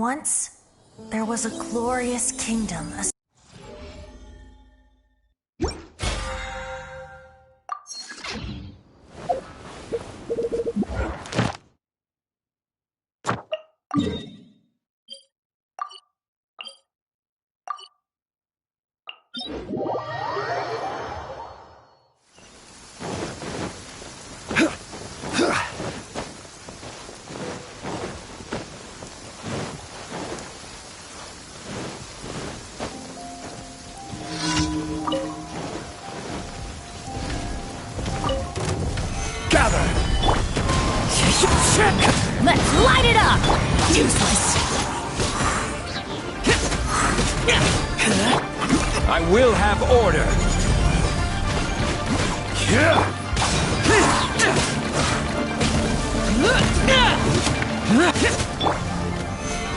Once, there was a glorious kingdom. Let's light it up! Useless! I will have order!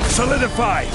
Solidify!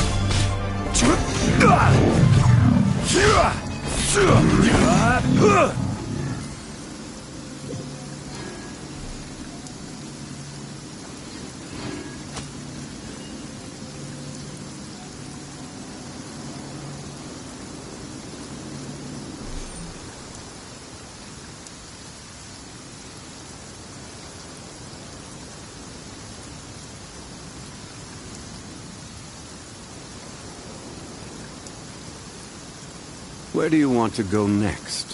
Where do you want to go next?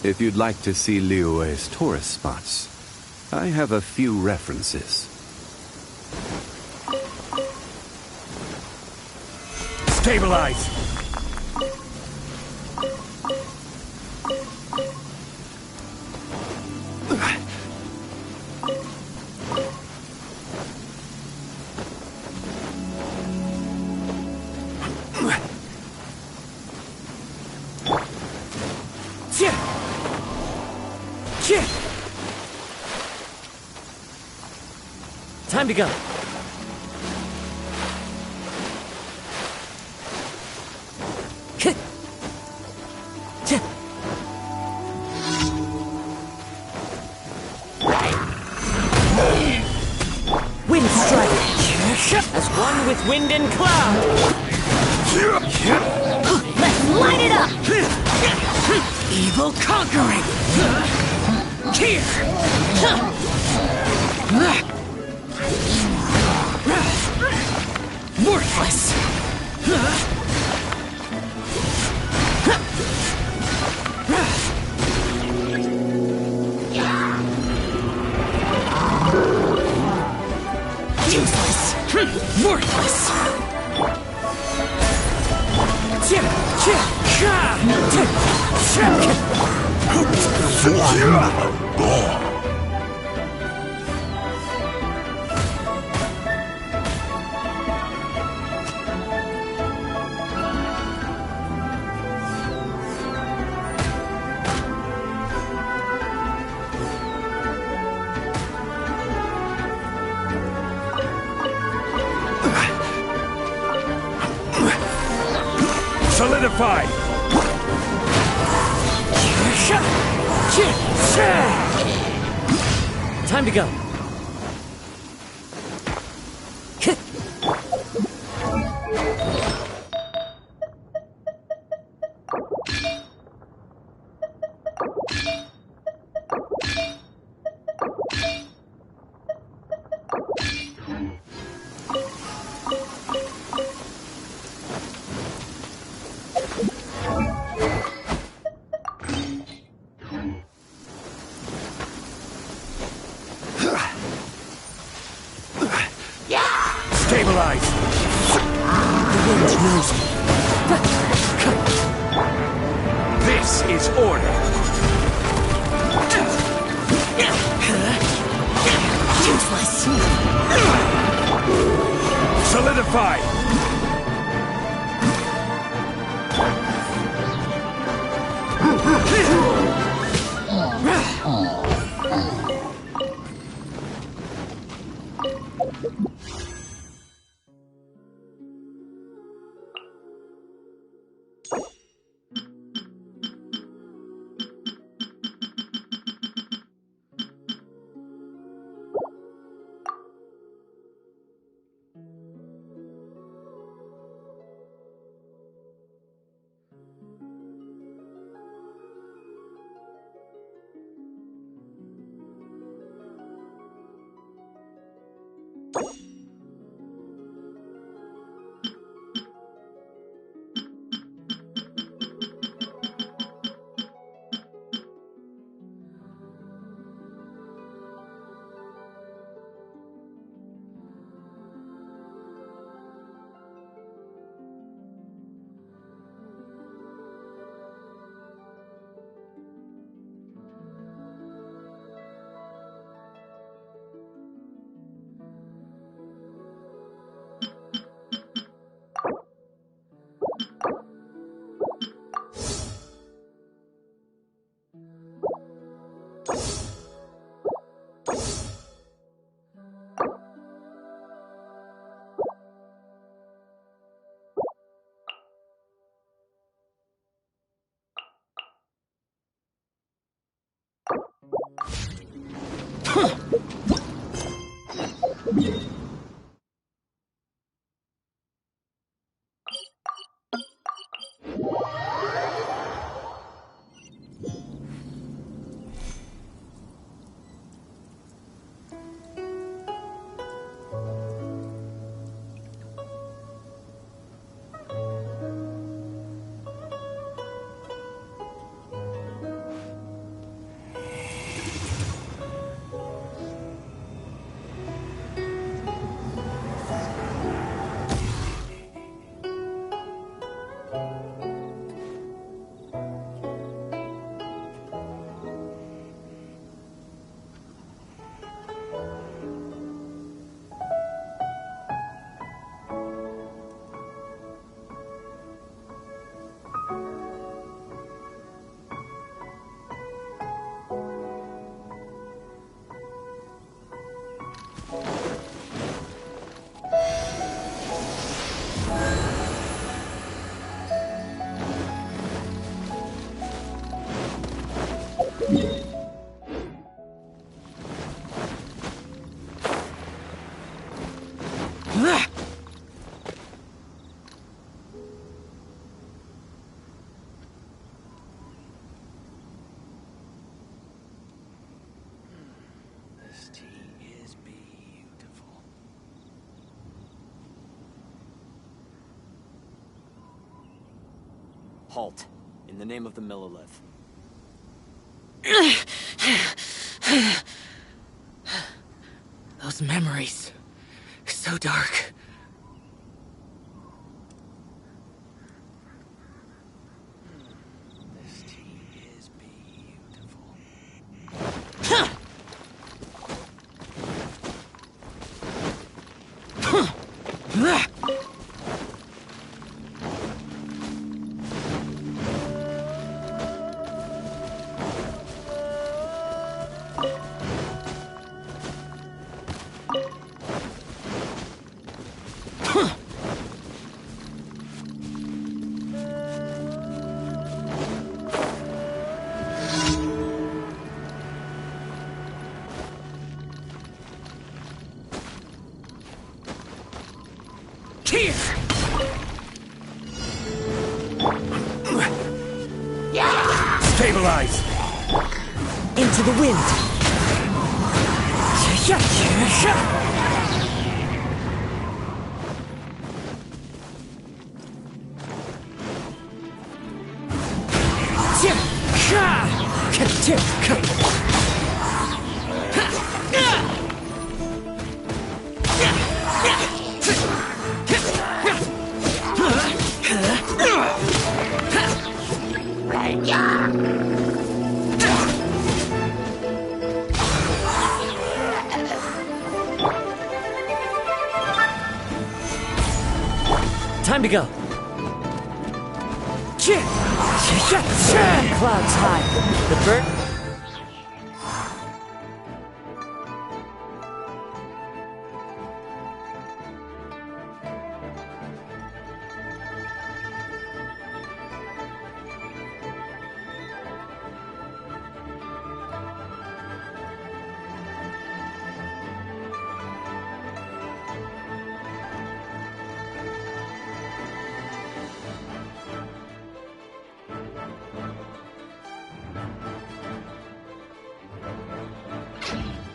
If you'd like to see Liyue's tourist spots, I have a few references. Stabilize! Time to go. Wind strike. As one with wind and cloud. Let's light it up. Evil conquering. Here. Worthless! Useless! Worthless! Solidify! Time to go. Stabilize! The wind knows me. This is order! Useless! Solidify! This tea is beautiful. Halt, in the name of the Millilith. Those memories. So dark. This tea is beautiful. Stabilize! Into the wind. Time to go. Clouds high. The bird.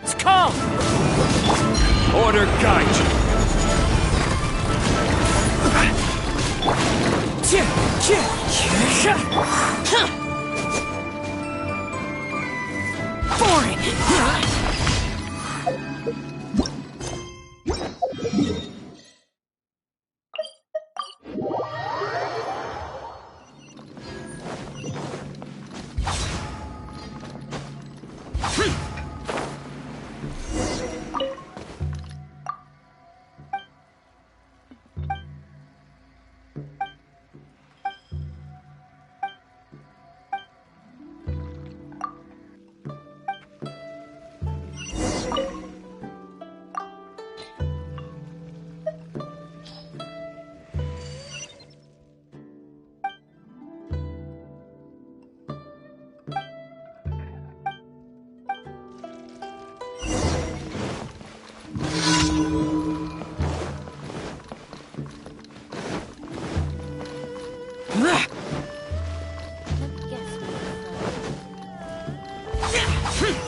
It's calm. Order guide you! Here!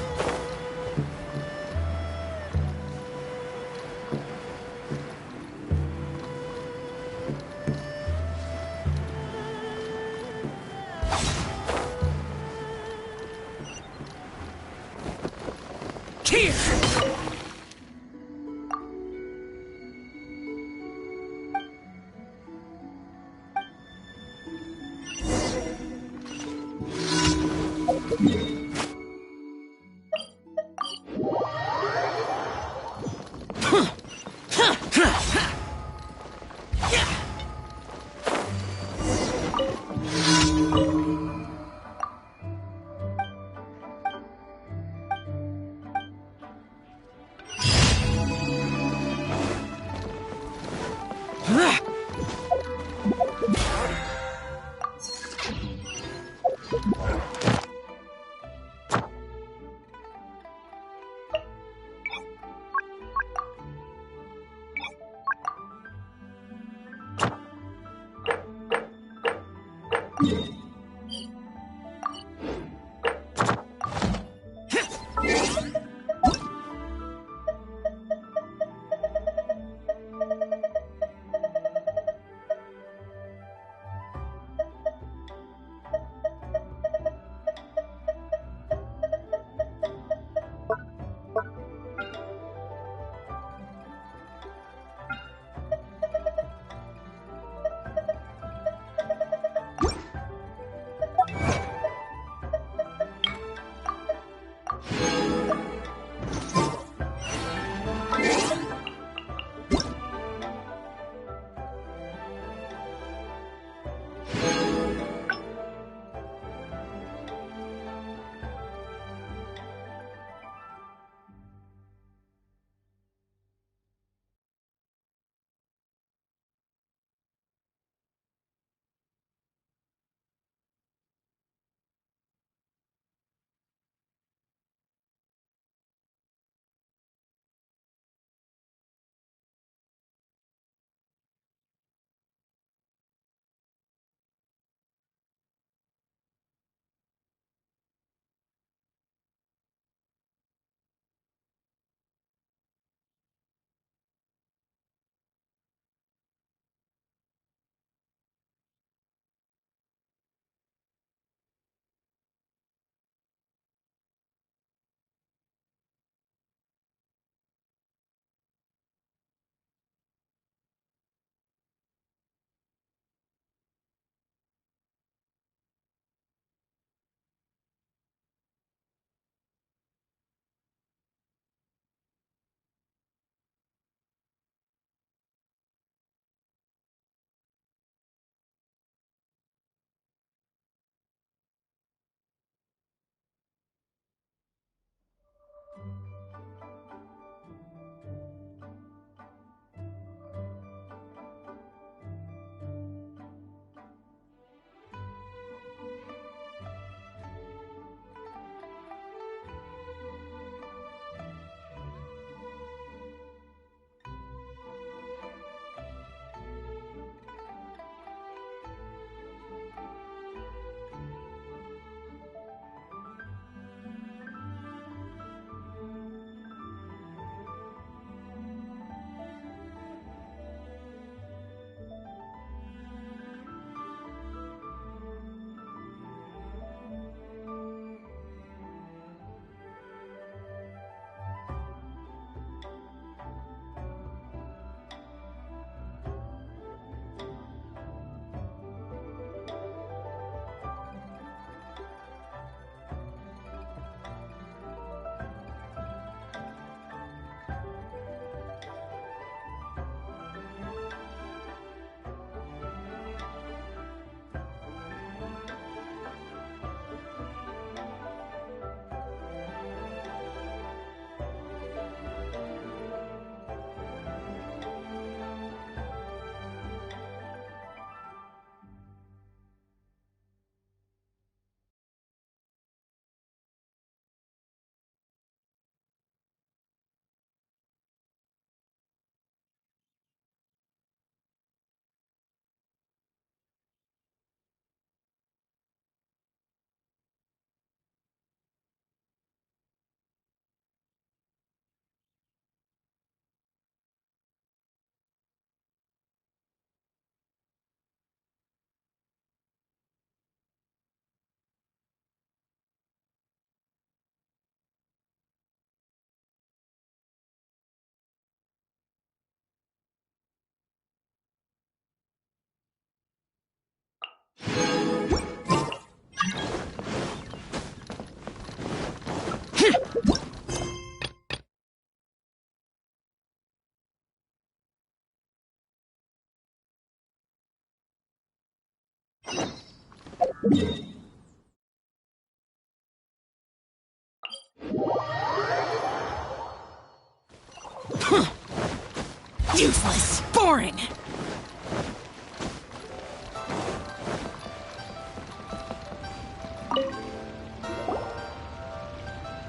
Useless. Boring.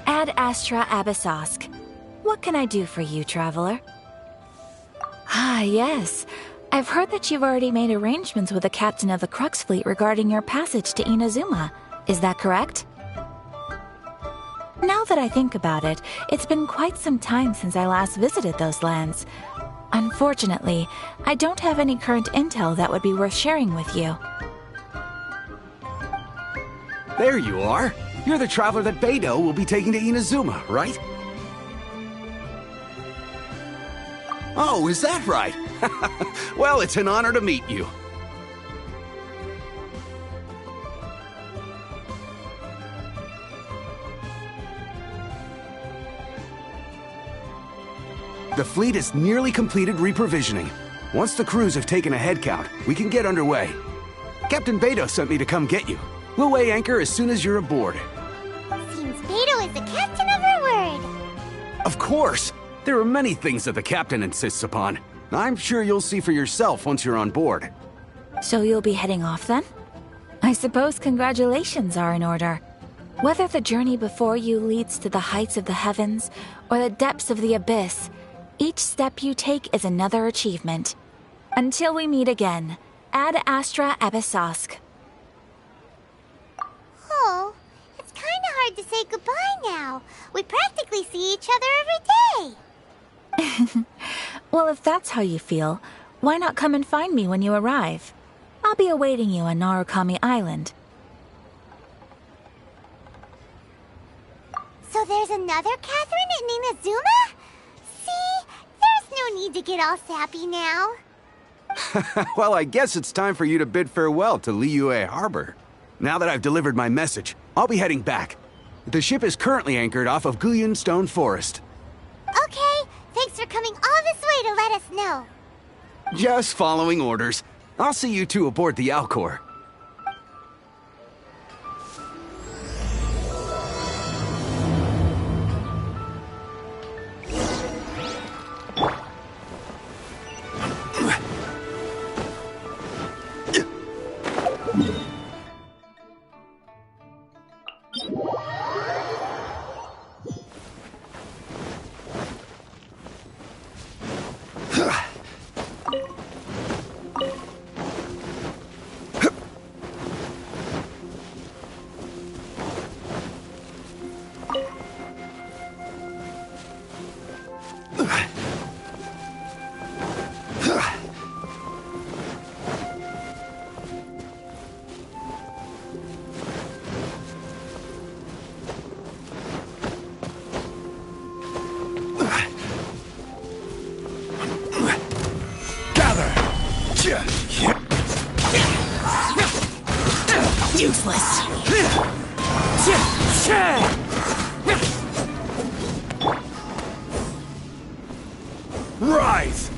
Ad Astra Abyssosk. What can I do for you, traveler? Ah, yes. I've heard that you've already made arrangements with the captain of the Crux Fleet regarding your passage to Inazuma. Is that correct? Now that I think about it, it's been quite some time since I last visited those lands. Unfortunately, I don't have any current intel that would be worth sharing with you. There you are. You're the traveler that Beidou will be taking to Inazuma, right? Oh, is that right? Well, it's an honor to meet you. The fleet has nearly completed reprovisioning. Once the crews have taken a head count, we can get underway. Captain Beidou sent me to come get you. We'll weigh anchor as soon as you're aboard. Seems Beidou is the captain of her word. Of course! There are many things that the captain insists upon. I'm sure you'll see for yourself once you're on board. So you'll be heading off then? I suppose congratulations are in order. Whether the journey before you leads to the heights of the heavens or the depths of the abyss, each step you take is another achievement. Until we meet again, Ad Astra Abyssosk. Oh, it's kind of hard to say goodbye now. We practically see each other every day. Well, if that's how you feel, why not come and find me when you arrive? I'll be awaiting you on Narukami Island. So there's another Catherine in Inazuma? See, there's no need to get all sappy now. Well, I guess it's time for you to bid farewell to Liyue Harbor. Now that I've delivered my message, I'll be heading back. The ship is currently anchored off of Guyun Stone Forest. Okay, thanks for coming all this way to let us know. Just following orders. I'll see you two aboard the Alcor. Useless. Rise!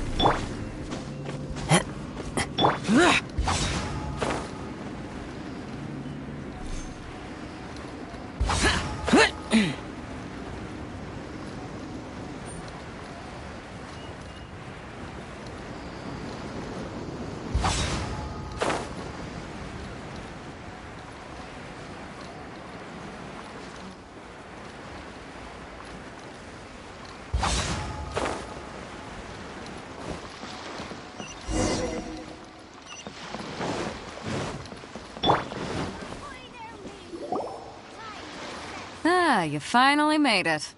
You finally made it.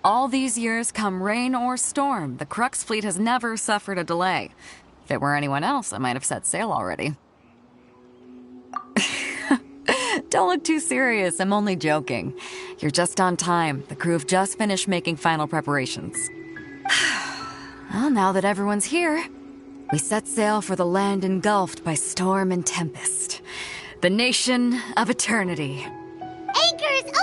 All these years, come rain or storm, the Crux fleet has never suffered a delay. If it were anyone else, I might have set sail already. Don't look too serious, I'm only joking. You're just on time. The crew have just finished making final preparations. Well, now that everyone's here, we set sail for the land engulfed by storm and tempest. The nation of eternity. Anchors away!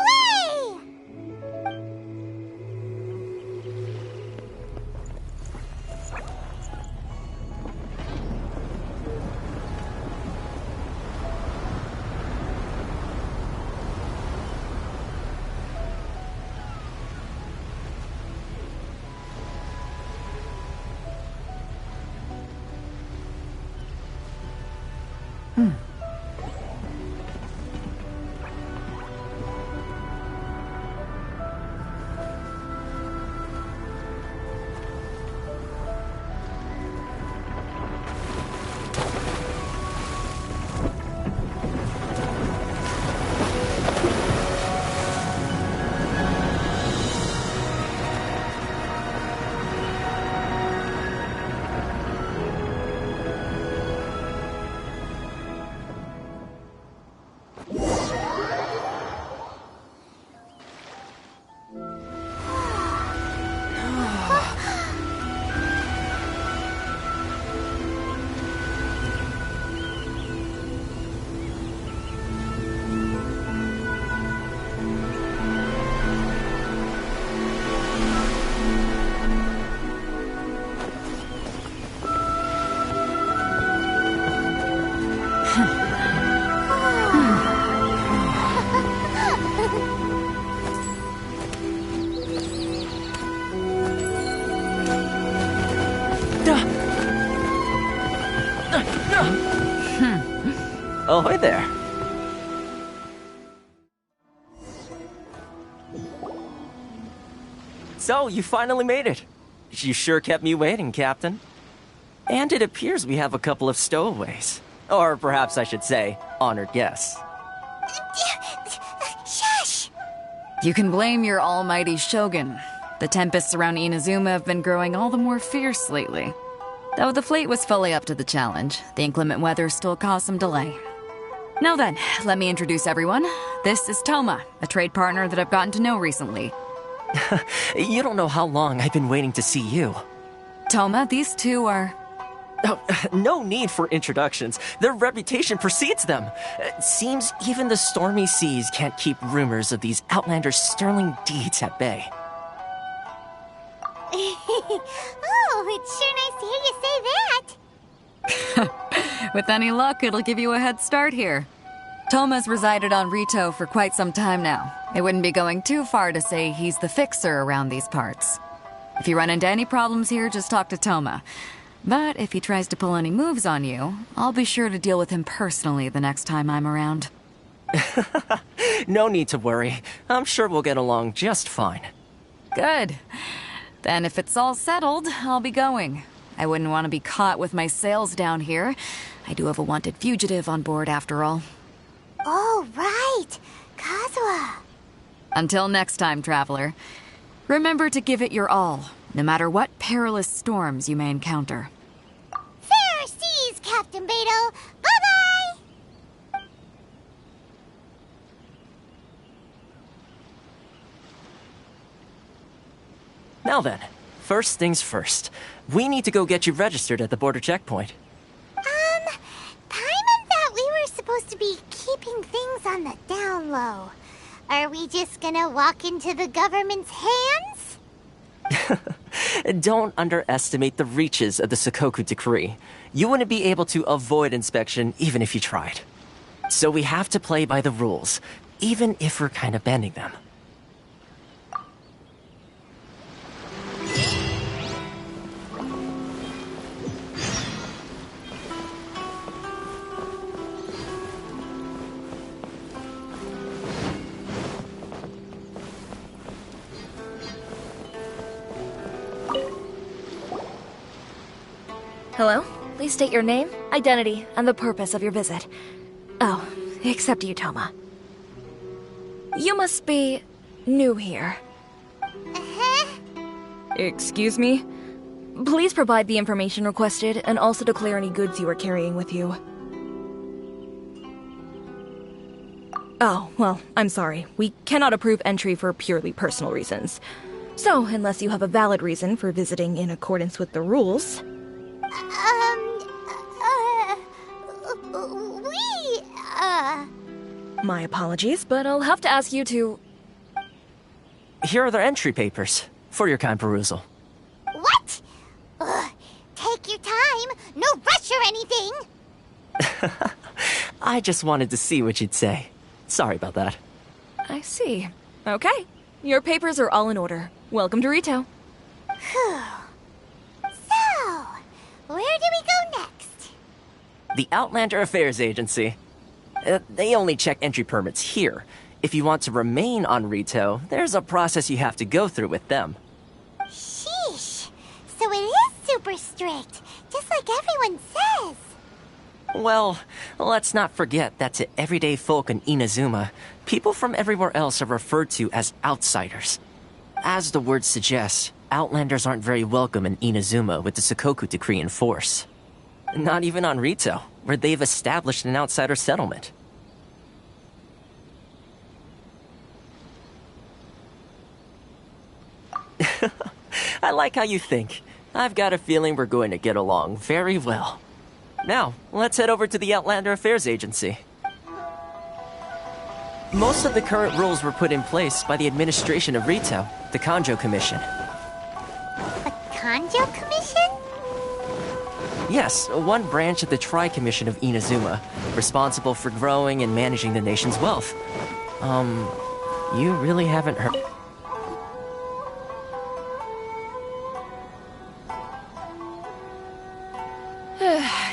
Ahoy there. So, you finally made it. You sure kept me waiting, Captain. And it appears we have a couple of stowaways. Or perhaps I should say, honored guests. Shush! You can blame your almighty shogun. The tempests around Inazuma have been growing all the more fierce lately. Though the fleet was fully up to the challenge, the inclement weather still caused some delay. Now then, let me introduce everyone. This is Toma, a trade partner that I've gotten to know recently. You don't know how long I've been waiting to see you. Toma, these two are... Oh, no need for introductions. Their reputation precedes them. Seems even the stormy seas can't keep rumors of these Outlanders' sterling deeds at bay. Oh, it's sure nice to hear you say that. With any luck, it'll give you a head start here. Toma's resided on Rito for quite some time now. It wouldn't be going too far to say he's the fixer around these parts. If you run into any problems here, just talk to Toma. But if he tries to pull any moves on you, I'll be sure to deal with him personally the next time I'm around. No need to worry. I'm sure we'll get along just fine. Good. Then if it's all settled, I'll be going. I wouldn't want to be caught with my sails down here. I do have a wanted fugitive on board after all. Oh, right. Kazuha. Until next time, traveler. Remember to give it your all, no matter what perilous storms you may encounter. Fair seas, Captain Beto. Bye-bye! Now then, first things first. We need to go get you registered at the border checkpoint. Paimon thought we were supposed to be keeping things on the down low. Are we just gonna walk into the government's hands? Don't underestimate the reaches of the Sakoku Decree. You wouldn't be able to avoid inspection even if you tried. So we have to play by the rules, even if we're kind of bending them. Hello? Please state your name, identity, and the purpose of your visit. Oh, except you, Toma. You must be new here. Excuse me? Please provide the information requested and also declare any goods you are carrying with you. Oh, well, I'm sorry. We cannot approve entry for purely personal reasons. So, unless you have a valid reason for visiting in accordance with the rules... My apologies, but I'll have to ask you to... Here are their entry papers, for your kind perusal. What? Take your time. No rush or anything. I just wanted to see what you'd say. Sorry about that. I see. Okay. Your papers are all in order. Welcome to Rito. Whew. So, where do we go next? The Outlander Affairs Agency. They only check entry permits here. If you want to remain on Rito, there's a process you have to go through with them. Sheesh. So it is super strict, just like everyone says. Well, let's not forget that to everyday folk in Inazuma, people from everywhere else are referred to as outsiders. As the word suggests, Outlanders aren't very welcome in Inazuma with the Sakoku Decree in force. Not even on Rito, where they've established an outsider settlement. I like how you think. I've got a feeling we're going to get along very well. Now, let's head over to the Outlander Affairs Agency. Most of the current rules were put in place by the administration of Rito, the Kanjo Commission. The Kanjo Commission? Yes, one branch of the Tri-Commission of Inazuma, responsible for growing and managing the nation's wealth. You really haven't heard...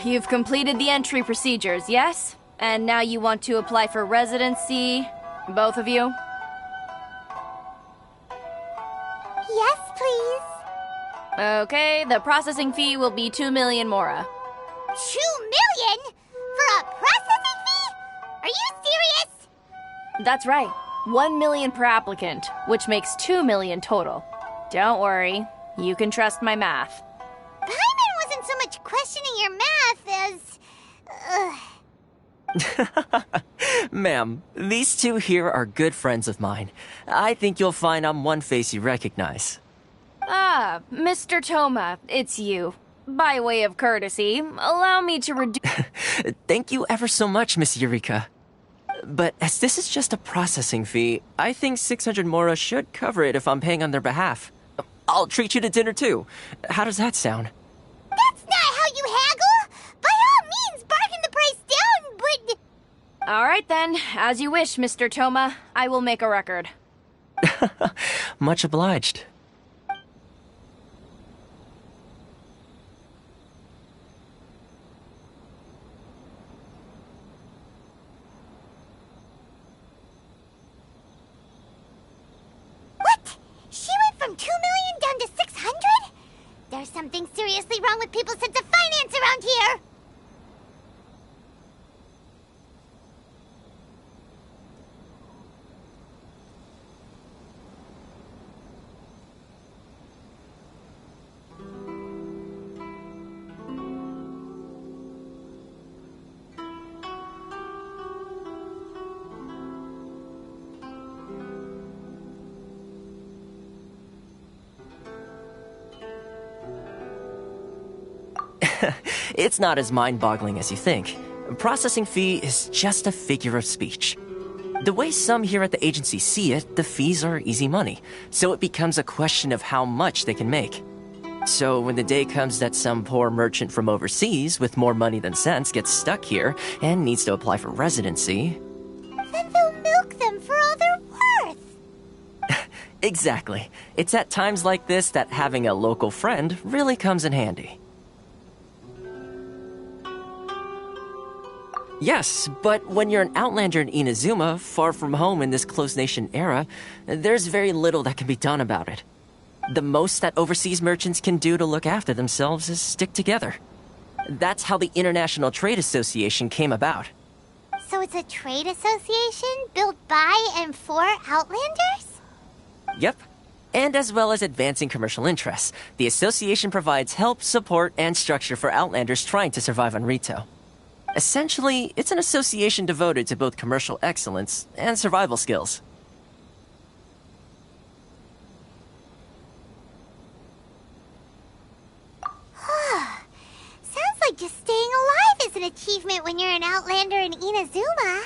You've completed the entry procedures, yes? And now you want to apply for residency? Both of you? Yes, please. Okay, the processing fee will be 2 million Mora. 2 million? For a processing fee? Are you serious? That's right. 1 million per applicant, which makes 2 million total. Don't worry, you can trust my math. Paimon wasn't so much questioning your math as... Ma'am, these two here are good friends of mine. I think you'll find I'm one face you recognize. Ah, Mr. Toma, it's you. By way of courtesy, allow me to reduce... Thank you ever so much, Miss Eureka. But as this is just a processing fee, I think 600 Mora should cover it if I'm paying on their behalf. I'll treat you to dinner too. How does that sound? That's not how you haggle! By all means, bargain the price down, but... All right then, as you wish, Mr. Toma. I will make a record. Much obliged. What? She went from 2 million down to 600? There's something seriously wrong with people's sense of finance around here! It's not as mind-boggling as you think. Processing fee is just a figure of speech. The way some here at the agency see it, the fees are easy money, so it becomes a question of how much they can make. So when the day comes that some poor merchant from overseas with more money than sense gets stuck here and needs to apply for residency... Then they'll milk them for all they're worth! Exactly. It's at times like this that having a local friend really comes in handy. Yes, but when you're an outlander in Inazuma, far from home in this closed nation era, there's very little that can be done about it. The most that overseas merchants can do to look after themselves is stick together. That's how the International Trade Association came about. So it's a trade association built by and for Outlanders? Yep. And as well as advancing commercial interests, the association provides help, support, and structure for Outlanders trying to survive on Rito. Essentially, it's an association devoted to both commercial excellence and survival skills. Sounds like just staying alive is an achievement when you're an Outlander in Inazuma.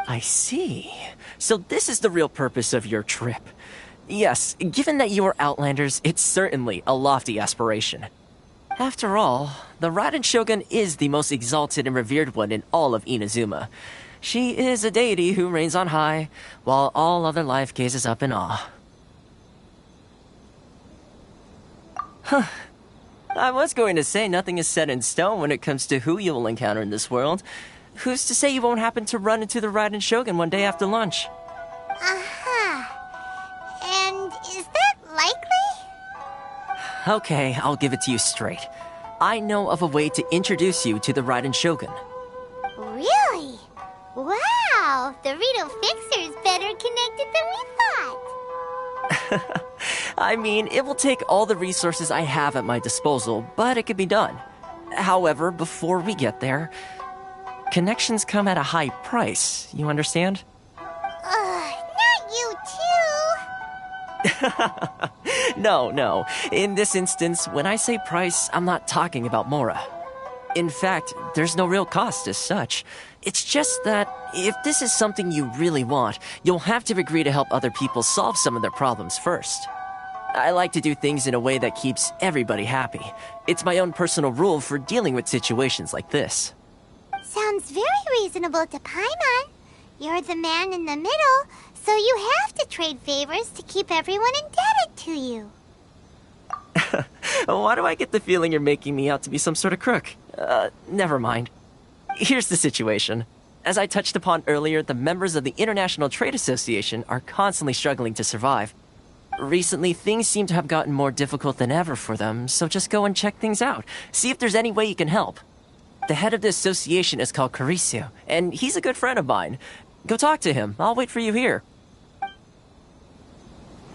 I see. So this is the real purpose of your trip. Yes, given that you are Outlanders, it's certainly a lofty aspiration. After all, the Raiden Shogun is the most exalted and revered one in all of Inazuma. She is a deity who reigns on high, while all other life gazes up in awe. Huh. I was going to say nothing is set in stone when it comes to who you will encounter in this world. Who's to say you won't happen to run into the Raiden Shogun one day after lunch? Uh-huh. And is that likely? Okay, I'll give it to you straight. I know of a way to introduce you to the Raiden Shogun. Really? Wow, the Rito Fixer's better connected than we thought. I mean, it will take all the resources I have at my disposal, but it can be done. However, before we get there, connections come at a high price, you understand? Not you too. No. In this instance, when I say price, I'm not talking about Mora. In fact, there's no real cost as such. It's just that if this is something you really want, you'll have to agree to help other people solve some of their problems first. I like to do things in a way that keeps everybody happy. It's my own personal rule for dealing with situations like this. Sounds very reasonable to Paimon. You're the man in the middle, so you have to trade favors to keep everyone indebted to you. Why do I get the feeling you're making me out to be some sort of crook? Never mind. Here's the situation. As I touched upon earlier, the members of the International Trade Association are constantly struggling to survive. Recently, things seem to have gotten more difficult than ever for them, so just go and check things out. See if there's any way you can help. The head of the association is called Caricio, and he's a good friend of mine. Go talk to him. I'll wait for you here.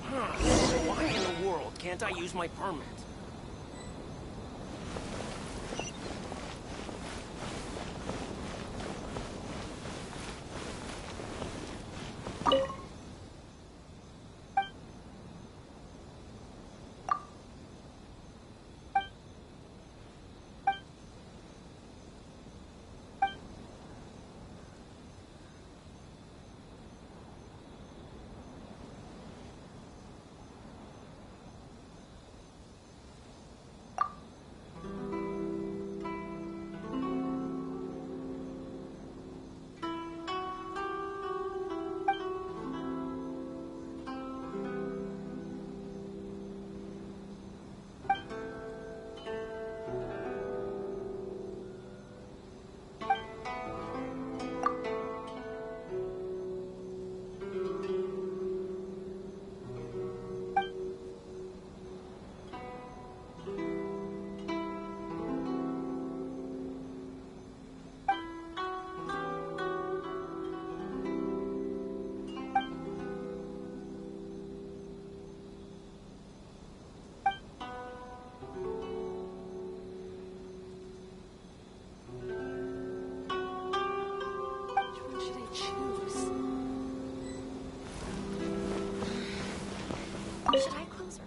Why in the world can't I use my permit? Should I close her?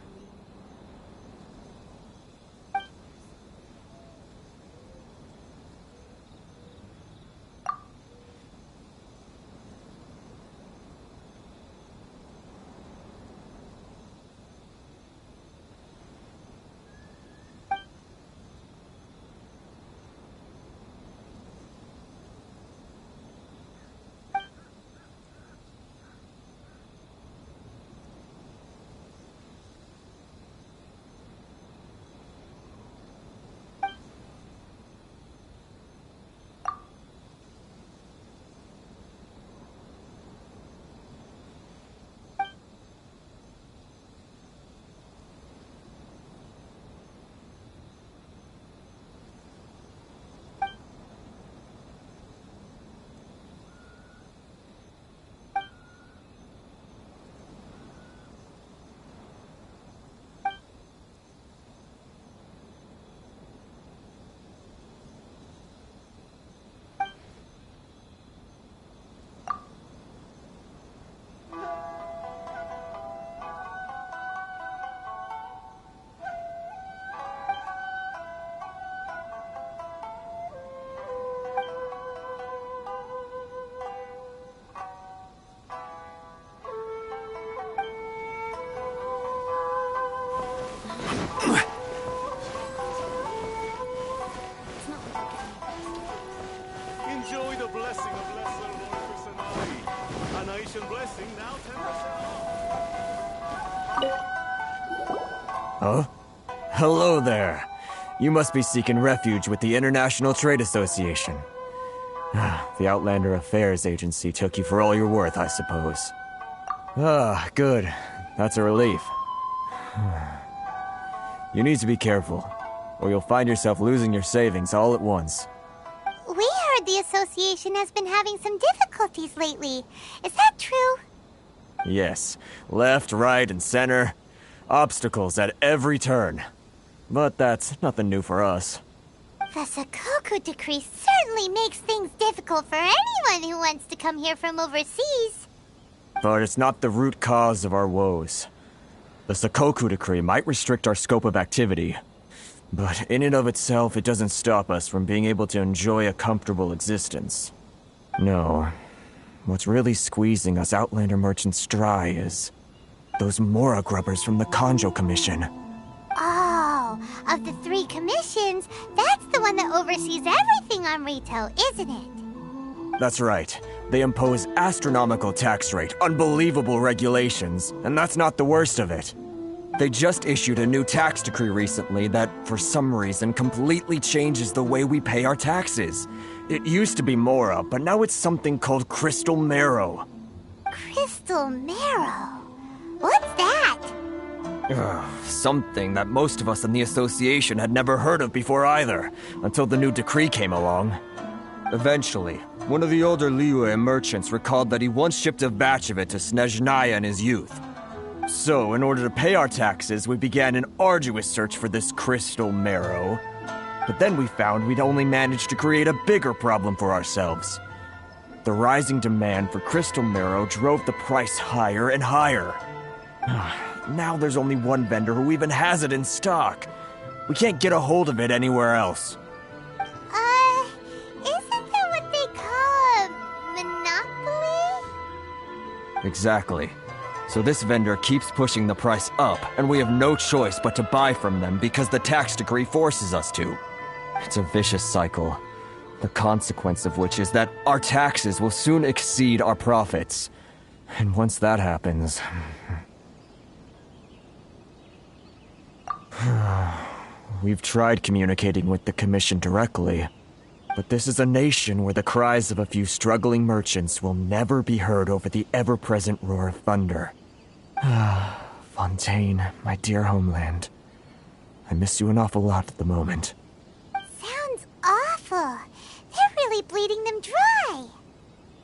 Enjoy the blessing of Lesser Lord Personality. A nation blessing now 10% off. Huh? Hello there. You must be seeking refuge with the International Trade Association. The Outlander Affairs Agency took you for all you're worth, I suppose. Good. That's a relief. You need to be careful, or you'll find yourself losing your savings all at once. We heard the association has been having some difficulties lately. Is that true? Yes. Left, right, and center. Obstacles at every turn. But that's nothing new for us. The Sakoku decree certainly makes things difficult for anyone who wants to come here from overseas. But it's not the root cause of our woes. The Sakoku decree might restrict our scope of activity, but in and of itself, it doesn't stop us from being able to enjoy a comfortable existence. No. What's really squeezing us Outlander merchants dry is those Mora grubbers from the Kanjo Commission. Oh, of the 3 commissions, that's the one that oversees everything on retail, isn't it? That's right. They impose astronomical tax rate, unbelievable regulations, and that's not the worst of it. They just issued a new tax decree recently that, for some reason, completely changes the way we pay our taxes. It used to be Mora, but now it's something called Crystal Marrow. Crystal Marrow? What's that? Something that most of us in the association had never heard of before either, until the new decree came along. Eventually, one of the older Liyue merchants recalled that he once shipped a batch of it to Snezhnaya in his youth. So, in order to pay our taxes, we began an arduous search for this Crystal Marrow. But then we found we'd only managed to create a bigger problem for ourselves. The rising demand for Crystal Marrow drove the price higher and higher. Now there's only one vendor who even has it in stock. We can't get a hold of it anywhere else. Isn't that what they call a monopoly? Exactly. So this vendor keeps pushing the price up, and we have no choice but to buy from them because the tax decree forces us to. It's a vicious cycle, the consequence of which is that our taxes will soon exceed our profits. And once that happens... We've tried communicating with the Commission directly, but this is a nation where the cries of a few struggling merchants will never be heard over the ever-present roar of thunder. Fontaine, my dear homeland. I miss you an awful lot at the moment. Sounds awful. They're really bleeding them dry.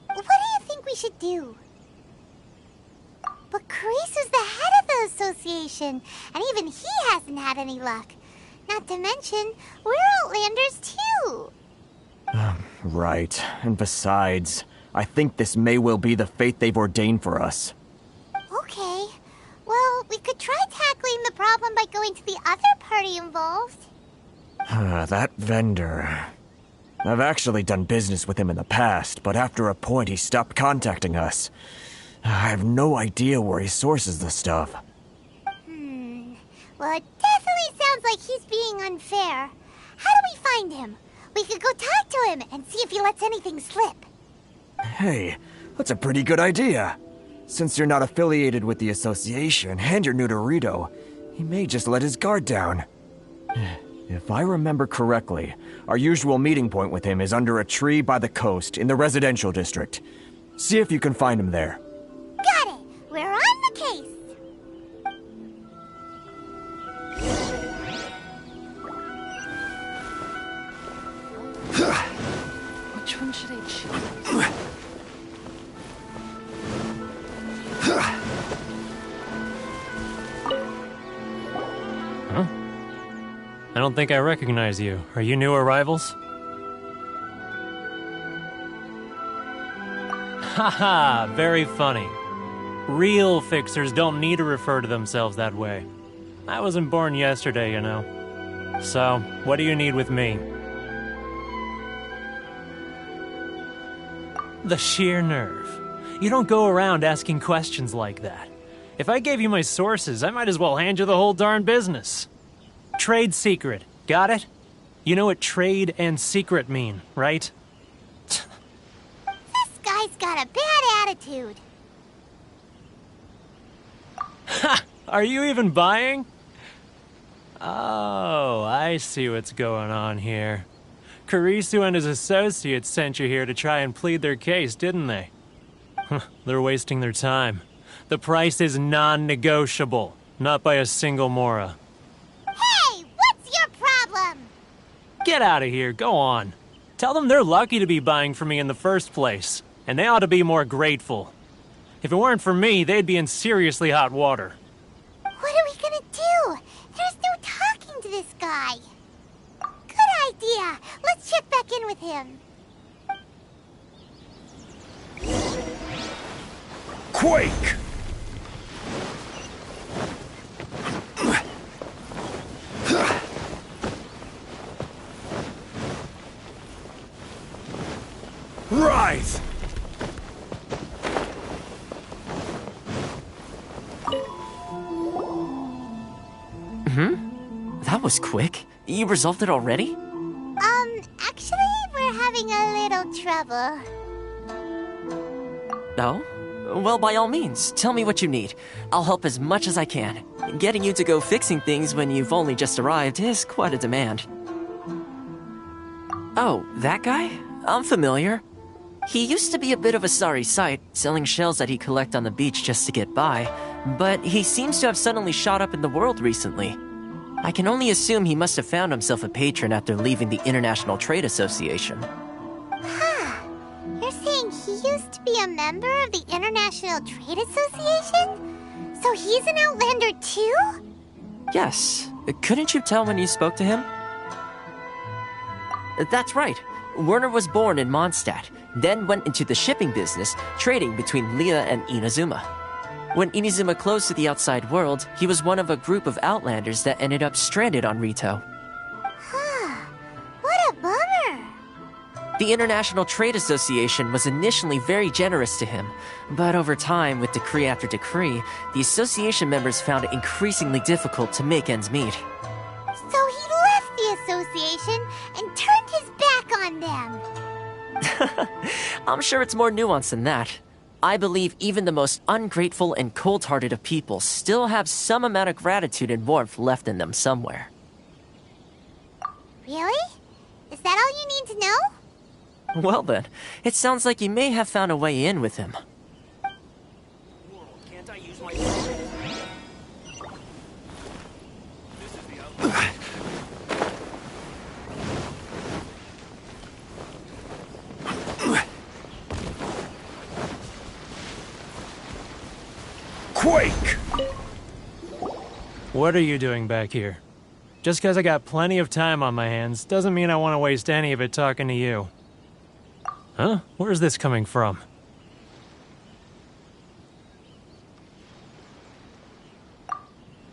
What do you think we should do? But Carice is the head of the association, and even he hasn't had any luck. Not to mention, we're Outlanders too. Right. And besides, I think this may well be the fate they've ordained for us. Okay. Well, we could try tackling the problem by going to the other party involved. That vendor... I've actually done business with him in the past, but after a point he stopped contacting us. I have no idea where he sources the stuff. Well, it definitely sounds like he's being unfair. How do we find him? We could go talk to him and see if he lets anything slip. Hey, that's a pretty good idea. Since you're not affiliated with the association and you're new to Rito, he may just let his guard down. If I remember correctly, our usual meeting point with him is under a tree by the coast in the residential district. See if you can find him there. Got it! We're on the case! Which one should I choose? Huh? I don't think I recognize you. Are you new arrivals? Haha, very funny. Real fixers don't need to refer to themselves that way. I wasn't born yesterday, you know. So, what do you need with me? The sheer nerve. You don't go around asking questions like that. If I gave you my sources, I might as well hand you the whole darn business. Trade secret, got it? You know what trade and secret mean, right? This guy's got a bad attitude. Ha! Are you even buying? Oh, I see what's going on here. Karisu and his associates sent you here to try and plead their case, didn't they? They're wasting their time. The price is non-negotiable, not by a single Mora. Hey, what's your problem? Get out of here, go on. Tell them they're lucky to be buying from me in the first place, and they ought to be more grateful. If it weren't for me, they'd be in seriously hot water. What are we gonna do? There's no talking to this guy. Good idea. Let's check back in with him. Quake! Rise! That was quick. You resolved it already? Actually, we're having a little trouble. No? Well, by all means, tell me what you need. I'll help as much as I can. Getting you to go fixing things when you've only just arrived is quite a demand. Oh, that guy? I'm familiar. He used to be a bit of a sorry sight, selling shells that he collect on the beach just to get by, but he seems to have suddenly shot up in the world recently. I can only assume he must have found himself a patron after leaving the International Trade Association. Huh. You're saying he used to be a member of the International Trade Association? So he's an Outlander too? Yes. Couldn't you tell when you spoke to him? That's right. Werner was born in Mondstadt, then went into the shipping business, trading between Leah and Inazuma. When Inazuma closed to the outside world, he was one of a group of Outlanders that ended up stranded on Rito. Huh. What a bummer. The International Trade Association was initially very generous to him, but over time, with decree after decree, the association members found it increasingly difficult to make ends meet. So he left the association and turned his back on them. I'm sure it's more nuanced than that. I believe even the most ungrateful and cold-hearted of people still have some amount of gratitude and warmth left in them somewhere. Really? Is that all you need to know? Well then, it sounds like you may have found a way in with him. Can't I use my... Quake! What are you doing back here? Just because I got plenty of time on my hands doesn't mean I want to waste any of it talking to you. Huh? Where's this coming from?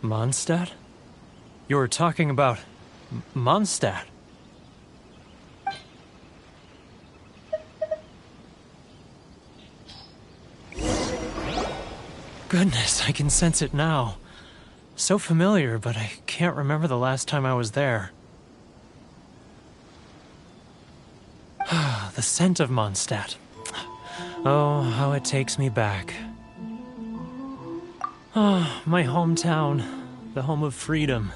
Mondstadt? You were talking about Mondstadt. Goodness, I can sense it now. So familiar, but I can't remember the last time I was there. The scent of Mondstadt. Oh, how it takes me back. Oh, my hometown, the home of freedom.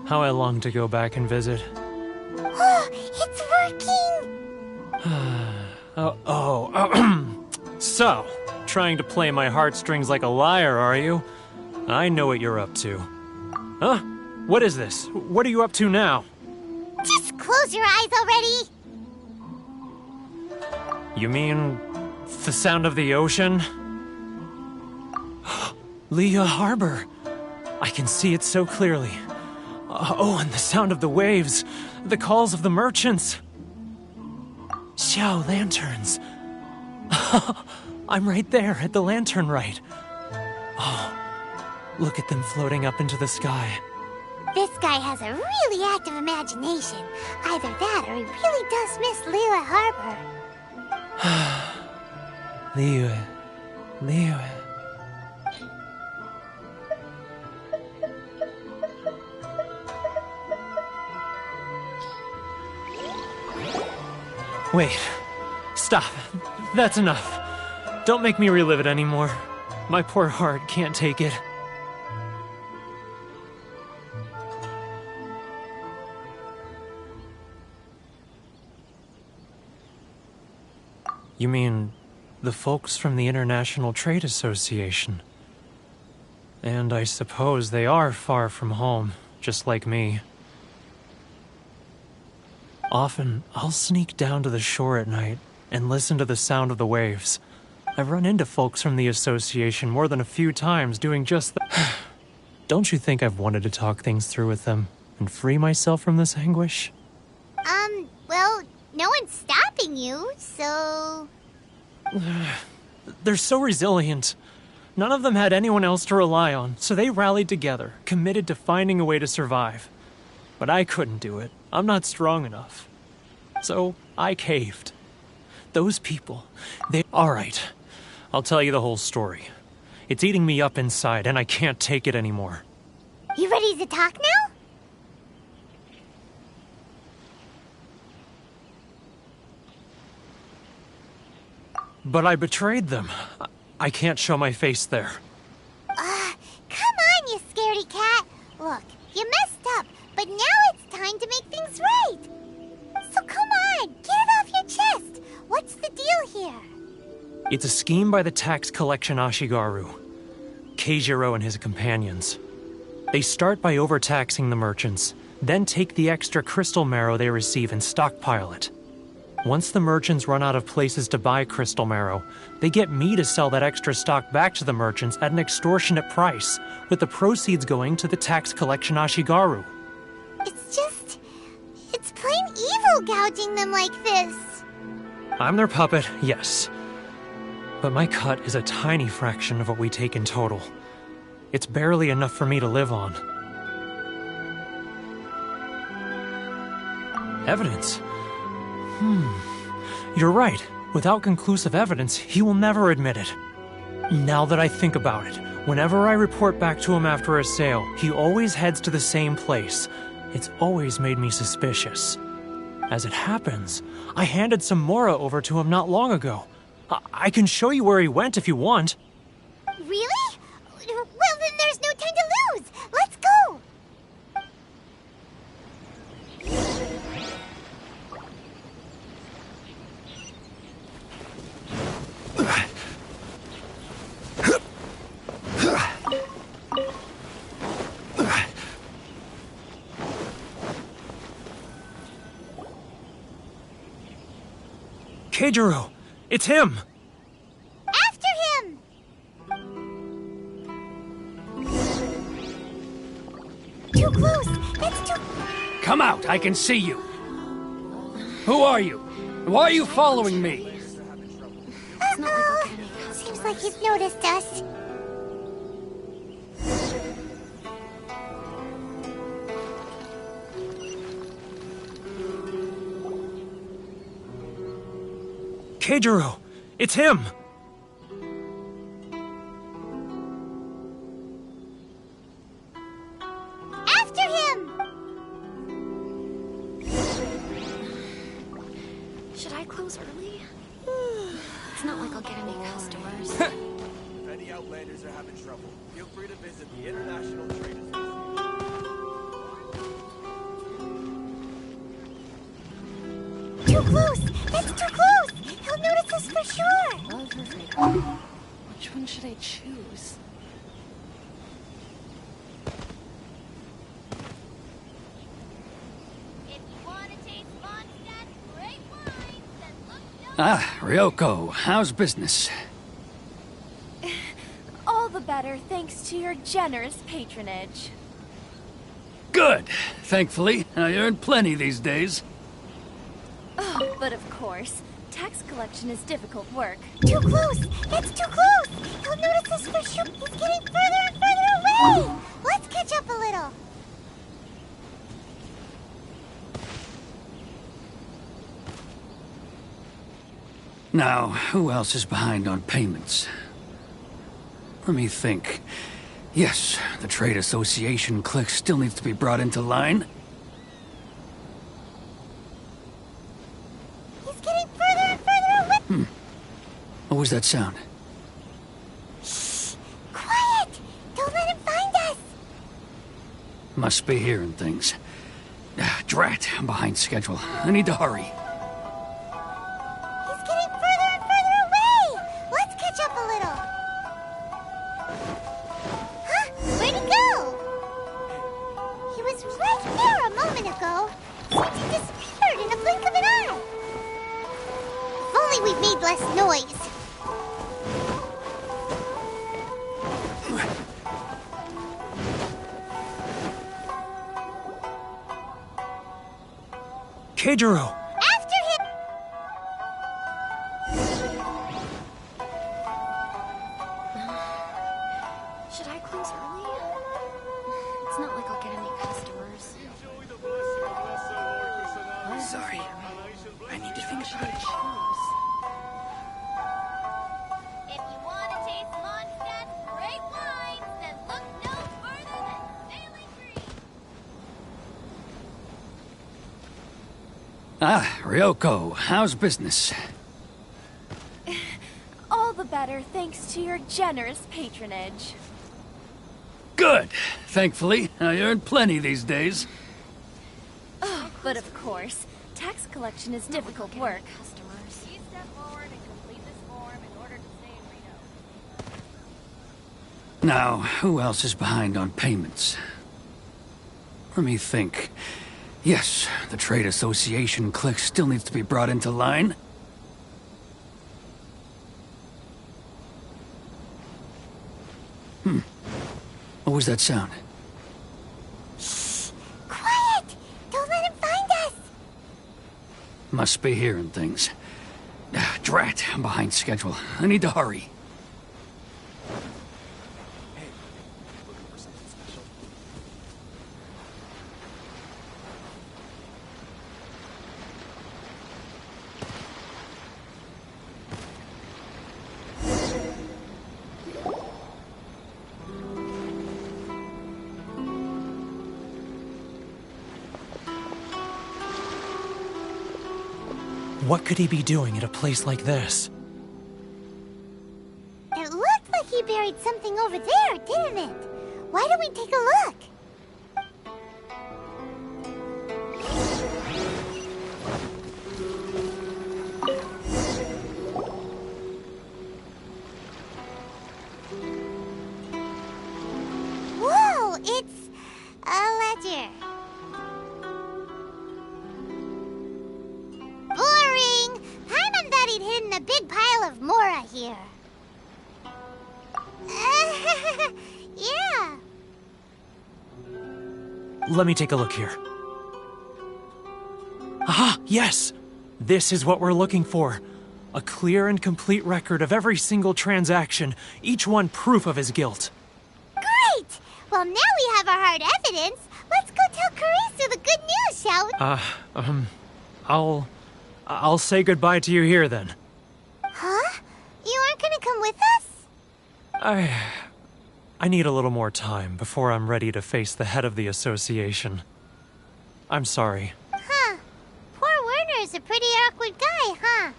How I long to go back and visit. Oh, it's working! So, trying to play my heartstrings like a liar, are you? I know what you're up to. Huh? What is this? What are you up to now? Just close your eyes already! You mean the sound of the ocean? Leah Harbor. I can see it so clearly. Oh, and the sound of the waves. The calls of the merchants. Xiao lanterns. I'm right there at the lantern right. Oh, look at them floating up into the sky. This guy has a really active imagination. Either that or he really does miss Liyue Harbor. Liyue. Wait. Stop. That's enough. Don't make me relive it anymore. My poor heart can't take it. You mean the folks from the International Trade Association? And I suppose they are far from home, just like me. Often, I'll sneak down to the shore at night and listen to the sound of the waves. I've run into folks from the association more than a few times doing just that. Don't you think I've wanted to talk things through with them and free myself from this anguish? Well, no one's stopping you, so... They're so resilient. None of them had anyone else to rely on, so they rallied together, committed to finding a way to survive. But I couldn't do it. I'm not strong enough. So I caved. Those people, they... Alright, I'll tell you the whole story. It's eating me up inside, and I can't take it anymore. You ready to talk now? But I betrayed them. I can't show my face there. Come on, you scaredy cat. Look, you messed up, but now it's time to make things right. So come on, get it off your chest. What's the deal here? It's a scheme by the tax collection Ashigaru, Keijiro and his companions. They start by overtaxing the merchants, then take the extra crystal marrow they receive and stockpile it. Once the merchants run out of places to buy crystal marrow, they get me to sell that extra stock back to the merchants at an extortionate price, with the proceeds going to the tax collection Ashigaru. It's plain evil gouging them like this. I'm their puppet, yes. But my cut is a tiny fraction of what we take in total. It's barely enough for me to live on. Evidence? You're right. Without conclusive evidence, he will never admit it. Now that I think about it, whenever I report back to him after a sale, he always heads to the same place. It's always made me suspicious. As it happens, I handed some Mora over to him not long ago. I can show you where he went if you want. Really? Well, then there's no time to lose. Let's go. Keijiro! It's him! After him! Too close! That's too... Come out! I can see you! Who are you? Why are you following me? Uh-oh! Seems like he's noticed us. Keijiro! It's him! After him! Should I close early? It's not like I'll get any customers. If any Outlanders are having trouble, feel free to visit the International Trade Association. Too close! That's too close! He'll notice us for sure! Love or freedom? Which one should I choose? Ah, Ryoko, how's business? All the better thanks to your generous patronage. Good. Thankfully, I earn plenty these days. Oh, but of course, tax collection is difficult work. Too close! That's too close! He'll notice us for sure! He's getting further and further away! Let's catch up a little! Now, who else is behind on payments? Let me think. Yes, the Trade Association clique still needs to be brought into line. He's getting further and further away! What was that sound? Shh! Quiet! Don't let him find us! Must be hearing things. Drat, I'm behind schedule. I need to hurry. He's getting further and further away! Let's catch up a little! Huh? Where'd he go? He was right there a moment ago. Since he disappeared in a blink of an eye. If only we'd made less noise. Keijiro! After him! Should I close early? It's not like I'll get any customers. Enjoy the blessing of Lesser Lord Kusanagi. Sorry. And I shall bless I need to you. think should I choose? If you want to taste Mondstadt's great wines, then look no further than Sailing Green. Ah, Ryoko, how's business? All the better better thanks to your generous patronage. Good. Thankfully, I earn plenty these days. Oh, but of course, tax collection is difficult work. Customers. Please step forward and complete this form in order to stay in Reno. Now, who else is behind on payments? Let me think. Yes, the trade association clique still needs to be brought into line. What was that sound? Shh! Quiet! Don't let him find us! Must be hearing things. Drat, I'm behind schedule. I need to hurry. What could he be doing at a place like this? It looked like he buried something over there, didn't it? Why don't we take a look? Whoa, it's a ledger. Boring! Paimon thought he'd hidden a big pile of Mora here. Yeah. Let me take a look here. Aha! Yes! This is what we're looking for. A clear and complete record of every single transaction, each one proof of his guilt. Great! Well, now we have our hard evidence. Let's go tell Karisu the good news, shall we? I'll say goodbye to you here then. Huh? You aren't gonna come with us? I need a little more time before I'm ready to face the head of the association. I'm sorry. Huh. Poor Werner's a pretty awkward guy, huh?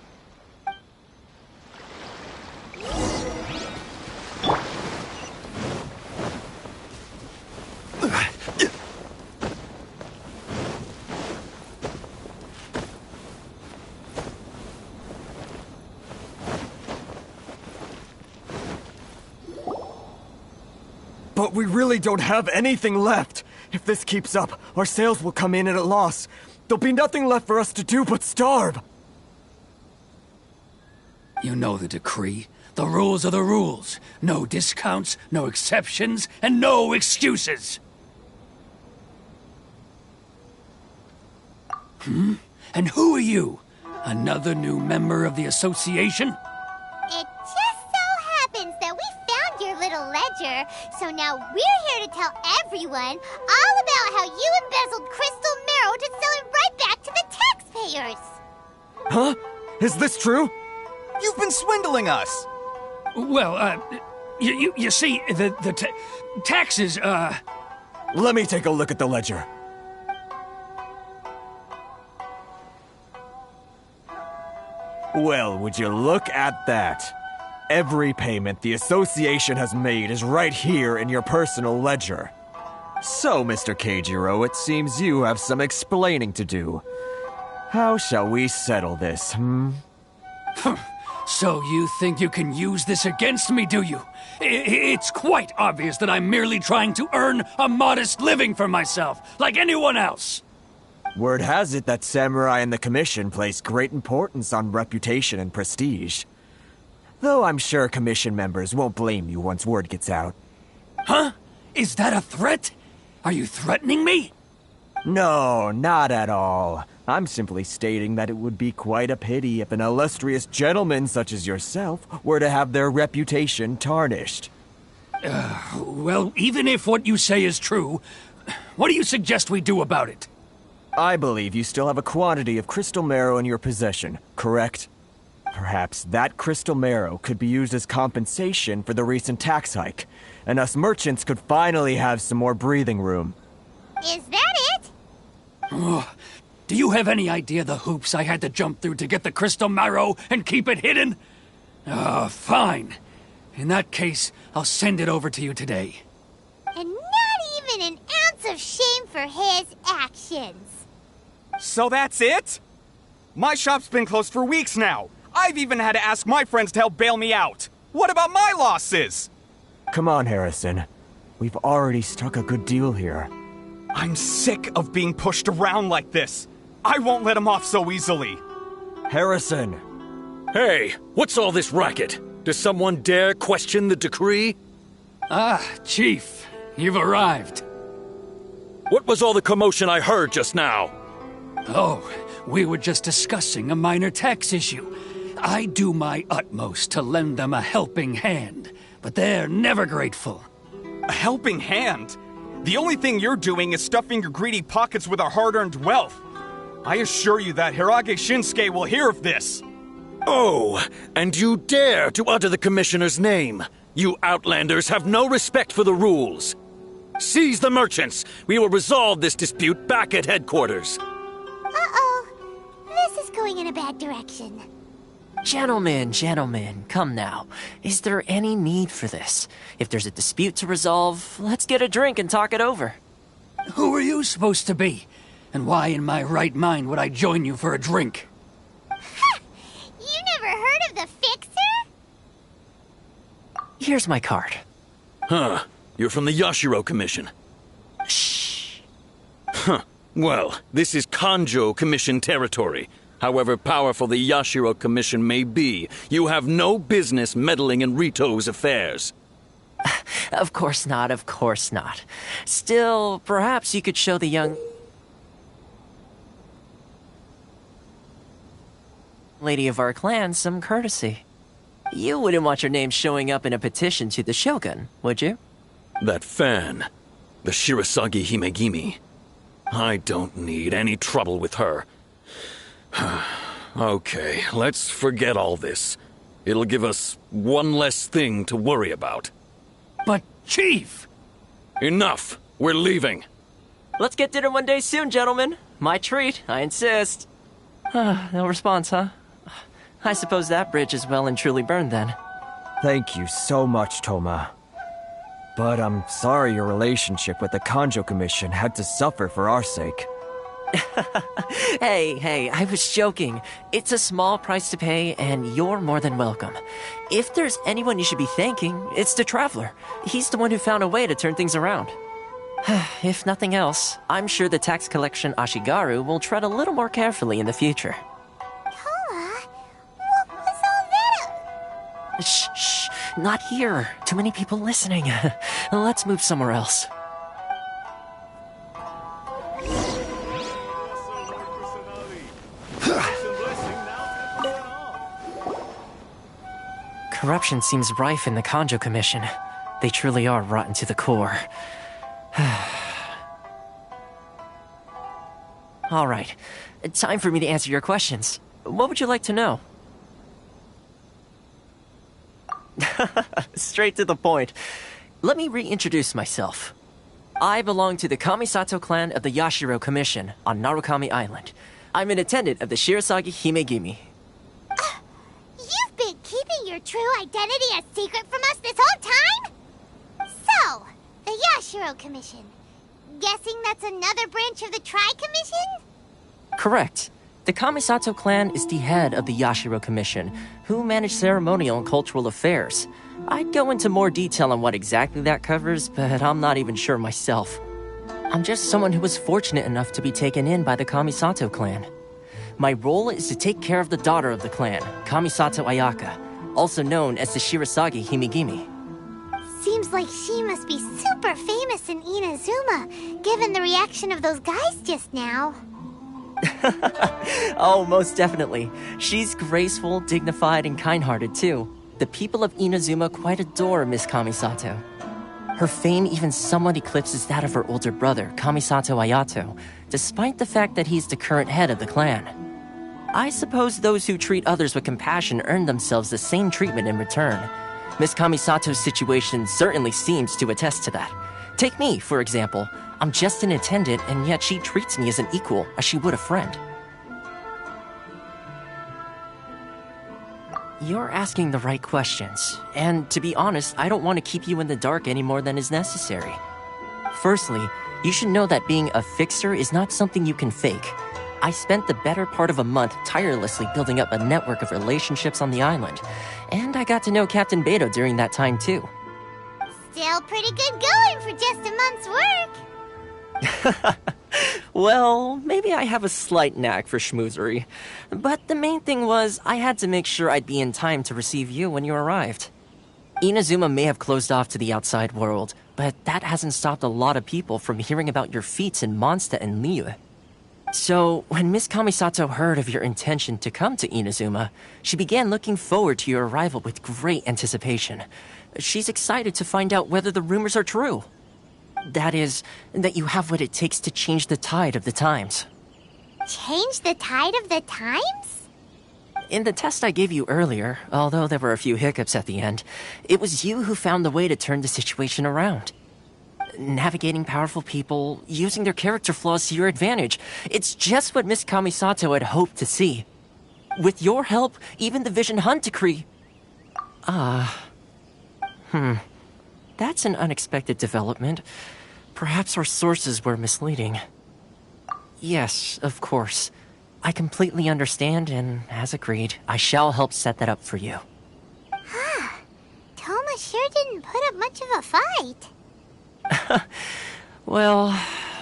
But we really don't have anything left. If this keeps up, our sales will come in at a loss. There'll be nothing left for us to do but starve. You know the decree. The rules are the rules. No discounts, no exceptions, and no excuses. And who are you? Another new member of the association? It just so happens that we found your little ledger, so now we're here to tell everyone all about how you embezzled crystal marrow to sell it right back to the taxpayers. Huh? Is this true? You've been swindling us! Well, you see, the taxes, Let me take a look at the ledger. Well, would you look at that? Every payment the association has made is right here in your personal ledger. So, Mr. Keijiro, it seems you have some explaining to do. How shall we settle this, So you think you can use this against me, do you? It's quite obvious that I'm merely trying to earn a modest living for myself, like anyone else. Word has it that samurai and the commission place great importance on reputation and prestige. Though I'm sure commission members won't blame you once word gets out. Huh? Is that a threat? Are you threatening me? No, not at all. I'm simply stating that it would be quite a pity if an illustrious gentleman such as yourself were to have their reputation tarnished. Well, even if what you say is true, what do you suggest we do about it? I believe you still have a quantity of crystal marrow in your possession, correct? Perhaps that crystal marrow could be used as compensation for the recent tax hike, and us merchants could finally have some more breathing room. Is that it? Do you have any idea the hoops I had to jump through to get the crystal marrow and keep it hidden? Fine. In that case, I'll send it over to you today. And not even an ounce of shame for his actions. So that's it? My shop's been closed for weeks now. I've even had to ask my friends to help bail me out. What about my losses? Come on, Harrison. We've already struck a good deal here. I'm sick of being pushed around like this. I won't let him off so easily. Harrison! Hey, what's all this racket? Does someone dare question the decree? Ah, Chief, you've arrived. What was all the commotion I heard just now? Oh, we were just discussing a minor tax issue. I do my utmost to lend them a helping hand, but they're never grateful. A helping hand? The only thing you're doing is stuffing your greedy pockets with our hard-earned wealth. I assure you that Hirage Shinsuke will hear of this. Oh, and you dare to utter the Commissioner's name. You Outlanders have no respect for the rules. Seize the merchants. We will resolve this dispute back at headquarters. Uh-oh. This is going in a bad direction. Gentlemen, come now. Is there any need for this? If there's a dispute to resolve, let's get a drink and talk it over. Who are you supposed to be? And why in my right mind would I join you for a drink? Ha! You never heard of the Fixer? Here's my card. Huh. You're from the Yashiro Commission. Shh. Huh. Well, this is Kanjo Commission territory. However powerful the Yashiro Commission may be, you have no business meddling in Rito's affairs. Of course not. Still, perhaps you could show the young lady of our clan some courtesy. You wouldn't want your name showing up in a petition to the Shogun, would you? That fan, the Shirasagi Himegimi. I don't need any trouble with her. Okay, let's forget all this. It'll give us one less thing to worry about. But, Chief! Enough! We're leaving. Let's get dinner one day soon, gentlemen. My treat, I insist. No response, huh? I suppose that bridge is well and truly burned then. Thank you so much, Toma. But I'm sorry your relationship with the Kanjo Commission had to suffer for our sake. Hey, I was joking. It's a small price to pay, and you're more than welcome. If there's anyone you should be thanking, it's the Traveler. He's the one who found a way to turn things around. If nothing else, I'm sure the tax collection Ashigaru will tread a little more carefully in the future. Toma? What was all that? Shh, not here. Too many people listening. Let's move somewhere else. Corruption seems rife in the Kanjo Commission. They truly are rotten to the core. All right, time for me to answer your questions. What would you like to know? Straight to the point. Let me reintroduce myself. I belong to the Kamisato clan of the Yashiro Commission on Narukami Island. I'm an attendant of the Shirasagi Himegimi. You've been keeping your true identity a secret from us this whole time? So, the Yashiro Commission. Guessing that's another branch of the Tri-Commission? Correct. The Kamisato clan is the head of the Yashiro Commission, who manage ceremonial and cultural affairs. I'd go into more detail on what exactly that covers, but I'm not even sure myself. I'm just someone who was fortunate enough to be taken in by the Kamisato clan. My role is to take care of the daughter of the clan, Kamisato Ayaka, also known as the Shirasagi Himegimi. Seems like she must be super famous in Inazuma, given the reaction of those guys just now. Oh, most definitely. She's graceful, dignified, and kind-hearted, too. The people of Inazuma quite adore Miss Kamisato. Her fame even somewhat eclipses that of her older brother, Kamisato Ayato, despite the fact that he's the current head of the clan. I suppose those who treat others with compassion earn themselves the same treatment in return. Miss Kamisato's situation certainly seems to attest to that. Take me, for example. I'm just an attendant, and yet she treats me as an equal, as she would a friend. You're asking the right questions, and to be honest, I don't want to keep you in the dark any more than is necessary. Firstly, you should know that being a fixer is not something you can fake. I spent the better part of a month tirelessly building up a network of relationships on the island, and I got to know Captain Beto during that time too. Still pretty good going for just a month's work. Well, maybe I have a slight knack for schmoozery, but the main thing was I had to make sure I'd be in time to receive you when you arrived. Inazuma may have closed off to the outside world, but that hasn't stopped a lot of people from hearing about your feats in Mondstadt and Liyue. So, when Miss Kamisato heard of your intention to come to Inazuma, she began looking forward to your arrival with great anticipation. She's excited to find out whether the rumors are true. That is, that you have what it takes to change the tide of the times. Change the tide of the times? In the test I gave you earlier, although there were a few hiccups at the end, it was you who found the way to turn the situation around. Navigating powerful people, using their character flaws to your advantage. It's just what Miss Kamisato had hoped to see. With your help, even the Vision Hunt decree... That's an unexpected development. Perhaps our sources were misleading. Yes, of course. I completely understand, and as agreed, I shall help set that up for you. Toma sure didn't put up much of a fight. Well,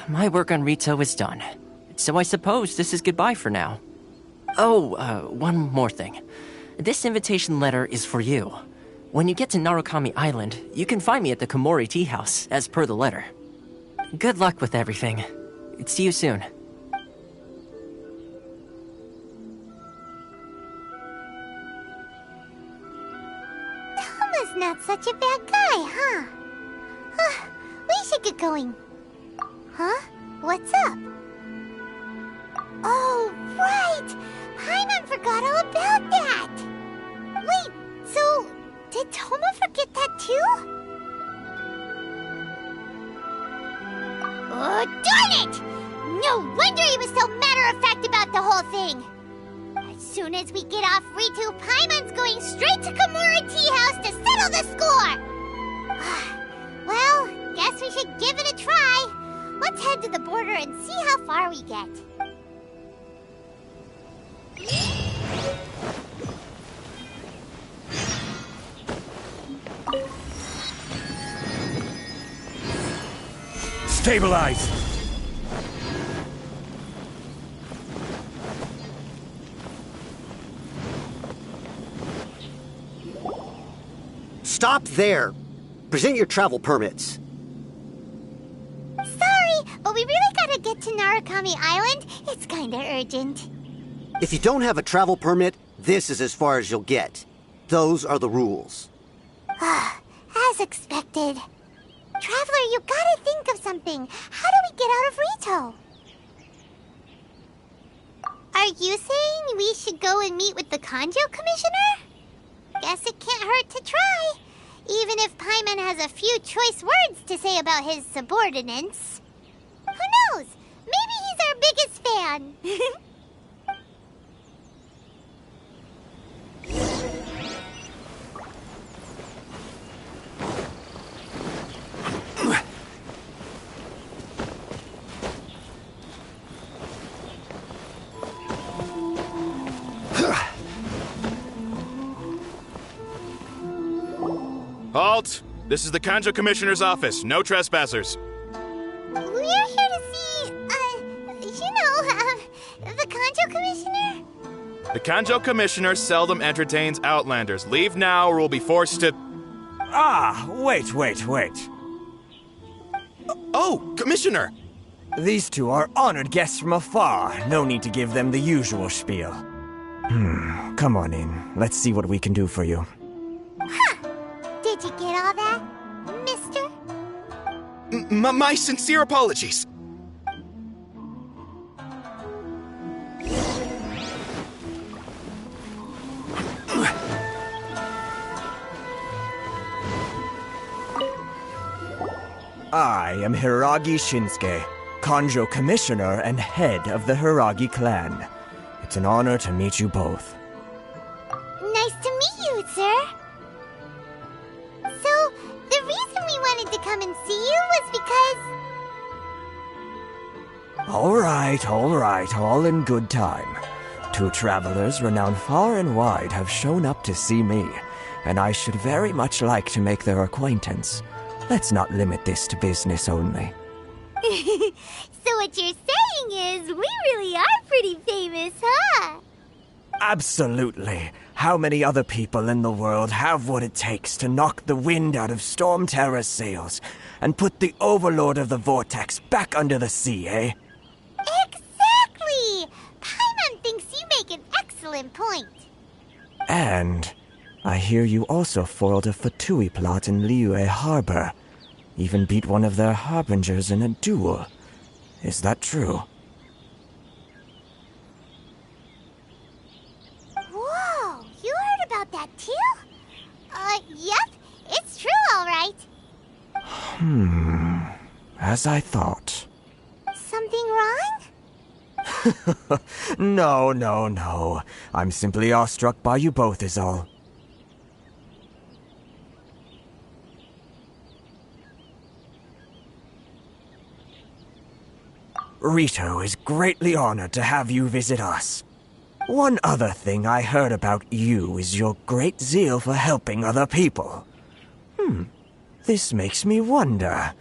my work on Rito is done. So I suppose this is goodbye for now. Oh, one more thing. This invitation letter is for you. When you get to Narukami Island, you can find me at the Komori Tea House, as per the letter. Good luck with everything. See you soon. Toma's not such a bad guy, huh? We should get going. Huh? What's up? Oh, right! Paimon forgot all about that! Wait, so... did Toma forget that too? Oh, darn it! No wonder he was so matter-of-fact about the whole thing! As soon as we get off Ritu, Paimon's going straight to Komori Tea House to settle the score! Well, guess we should give it a try. Let's head to the border and see how far we get. Stabilize! Stop there! Present your travel permits. Sorry, but we really gotta get to Narukami Island. It's kinda urgent. If you don't have a travel permit, this is as far as you'll get. Those are the rules. As expected. Traveler, you gotta think of something. How do we get out of Rito? Are you saying we should go and meet with the Kanjo Commissioner? Guess it can't hurt to try. Even if Paimon has a few choice words to say about his subordinates. Who knows? Maybe he's our biggest fan. Halt! This is the Kanjo Commissioner's office. No trespassers. We're here to see, the Kanjo Commissioner? The Kanjo Commissioner seldom entertains Outlanders. Leave now or we'll be forced to... Wait. Oh, Commissioner! These two are honored guests from afar. No need to give them the usual spiel. Come on in. Let's see what we can do for you. Did you get all that, mister? My sincere apologies. I am Hiragi Shinsuke, Kanjo Commissioner and head of the Hiragi clan. It's an honor to meet you both. Nice Nice to meet you, sir. So, the reason we wanted to come and see you was because... All right, all in good time. 2 travelers renowned far and wide have shown up to see me, and I should very much like to make their acquaintance. Let's not limit this to business only. So what you're saying is, we really are pretty famous, huh? Absolutely. How many other people in the world have what it takes to knock the wind out of Storm Terror's sails and put the Overlord of the Vortex back under the sea, eh? Exactly! Paimon thinks you make an excellent point. And I hear you also foiled a Fatui plot in Liyue Harbor. Even beat one of their harbingers in a duel. Is that true? Whoa, you heard about that too? Yep, it's true, all right. As I thought. Something wrong? No. I'm simply awestruck by you both is all. Rito is greatly honored to have you visit us. One other thing I heard about you is your great zeal for helping other people. This makes me wonder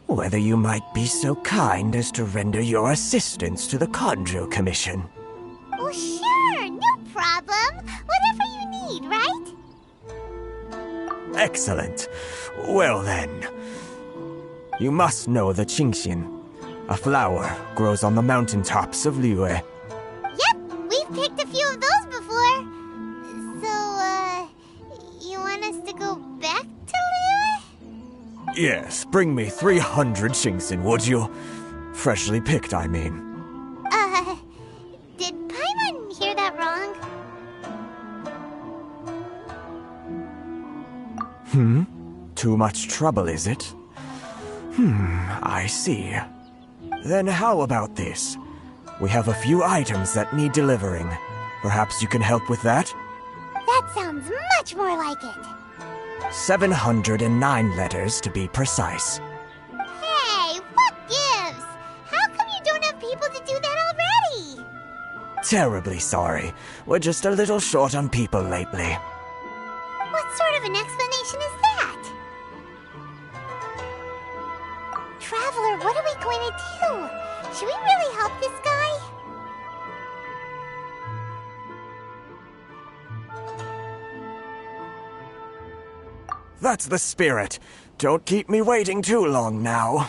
whether you might be so kind as to render your assistance to the Conjo Commission. Oh, sure, no problem. Whatever you need, right? Excellent. Well then, you must know the Genshin. A flower grows on the mountaintops of Liyue. Yep, we've picked a few of those before. So, you want us to go back to Liyue? Yes, bring me 300 Genshin, would you? Freshly picked, I mean. Did Paimon hear that wrong? Too much trouble, is it? I see. Then how about this? We have a few items that need delivering. Perhaps you can help with that? That sounds much more like it. 709 letters to be precise. Hey, what gives? How come you don't have people to do that already? Terribly sorry. We're just a little short on people lately. What sort of an explanation is that? Traveler, what are we going to do? Should we really help this guy? That's the spirit. Don't keep me waiting too long now.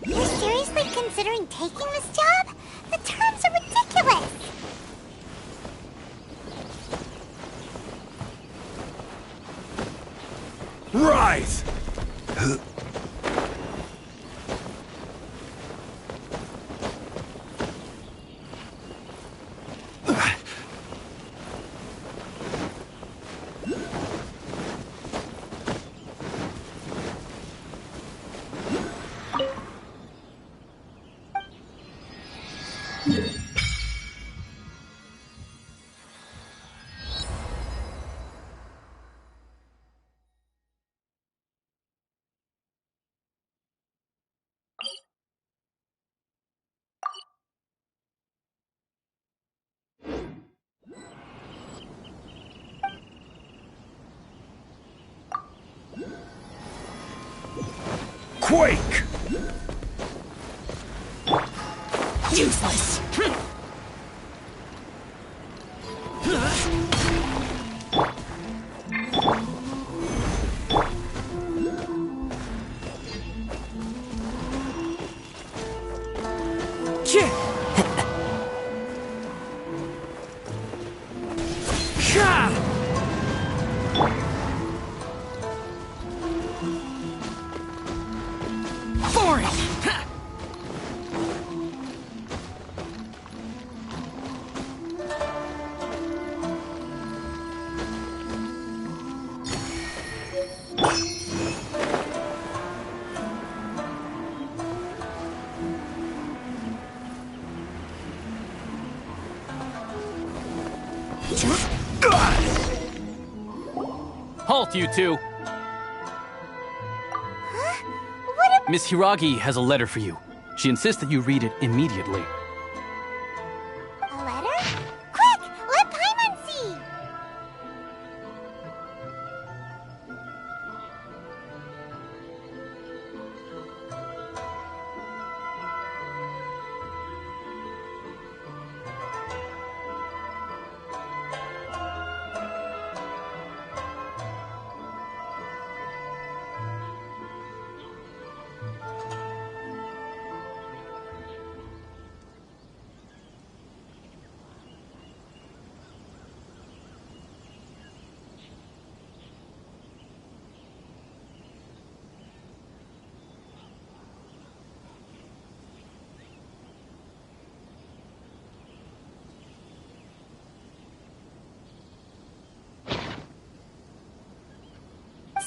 You're seriously considering taking this job? The terms are ridiculous. Right! Quake! Useless! Halt, you two! Huh? What a... Miss Hiragi has a letter for you. She insists that you read it immediately. A letter? Quick! Let Paimon see!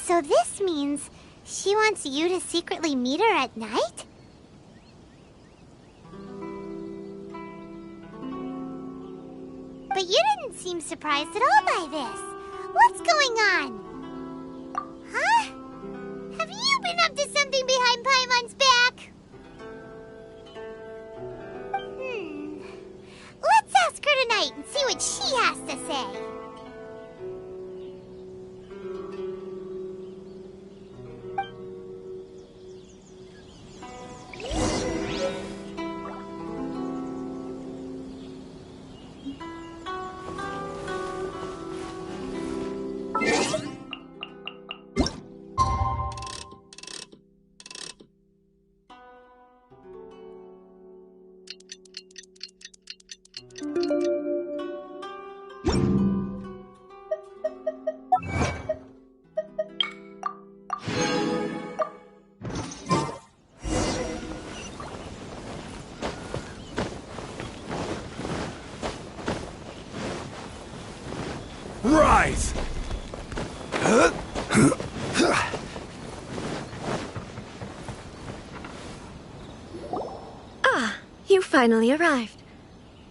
So this means she wants you to secretly meet her at night? But you didn't seem surprised at all by this. What's going on? Huh? Have you been up to something behind Paimon's back? Let's ask her tonight and see what she has to say. Rise! Ah, you finally arrived.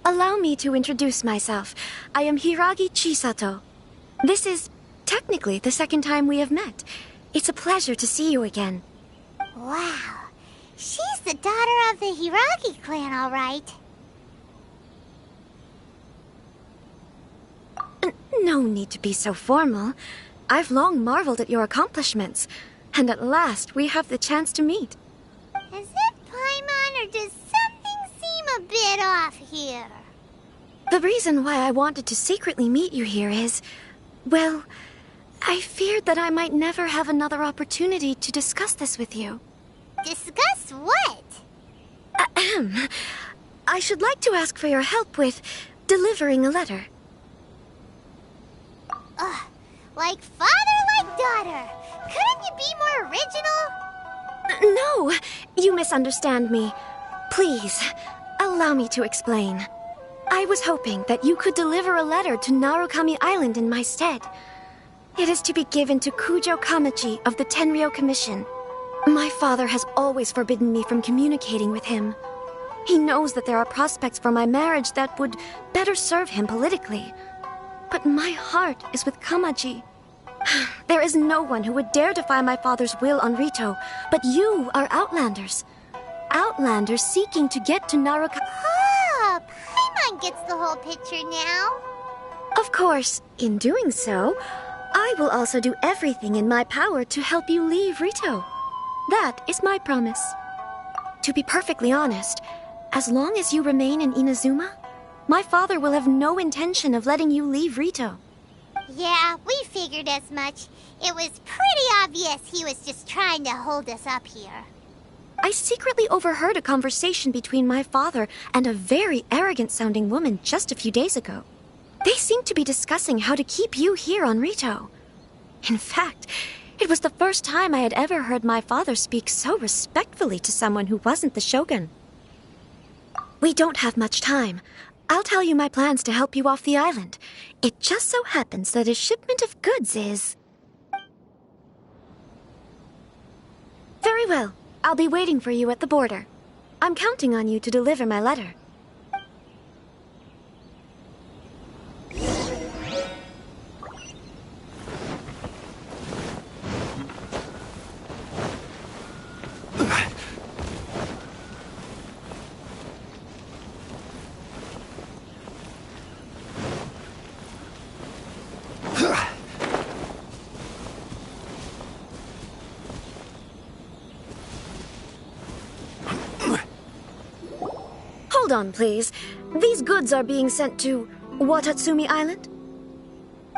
Allow me to introduce myself. I am Hiragi Chisato. This is technically the second time we have met. It's a pleasure to see you again. Wow. She's the daughter of the Hiragi clan, all right. No need to be so formal. I've long marveled at your accomplishments, and at last we have the chance to meet. Is it Paimon, or does something seem a bit off here? The reason why I wanted to secretly meet you here is, well, I feared that I might never have another opportunity to discuss this with you. Discuss what? Ahem. I should like to ask for your help with delivering a letter. Like father, like daughter. Couldn't you be more original? No, you misunderstand me. Please, allow me to explain. I was hoping that you could deliver a letter to Narukami Island in my stead. It is to be given to Kujo Kamachi of the Tenryou Commission. My father has always forbidden me from communicating with him. He knows that there are prospects for my marriage that would better serve him politically. But my heart is with Kamaji. There is no one who would dare defy my father's will on Rito, but you are Outlanders. Outlanders seeking to get to Narukami. Ah, Paimon gets the whole picture now. Of course, in doing so, I will also do everything in my power to help you leave Rito. That is my promise. To be perfectly honest, as long as you remain in Inazuma, my father will have no intention of letting you leave Rito. Yeah, we figured as much. It was pretty obvious he was just trying to hold us up here. I secretly overheard a conversation between my father and a very arrogant-sounding woman just a few days ago. They seemed to be discussing how to keep you here on Rito. In fact, it was the first time I had ever heard my father speak so respectfully to someone who wasn't the Shogun. We don't have much time. I'll tell you my plans to help you off the island. It just so happens that a shipment of goods is... Very well. I'll be waiting for you at the border. I'm counting on you to deliver my letter. on, please. These goods are being sent to Watatsumi Island?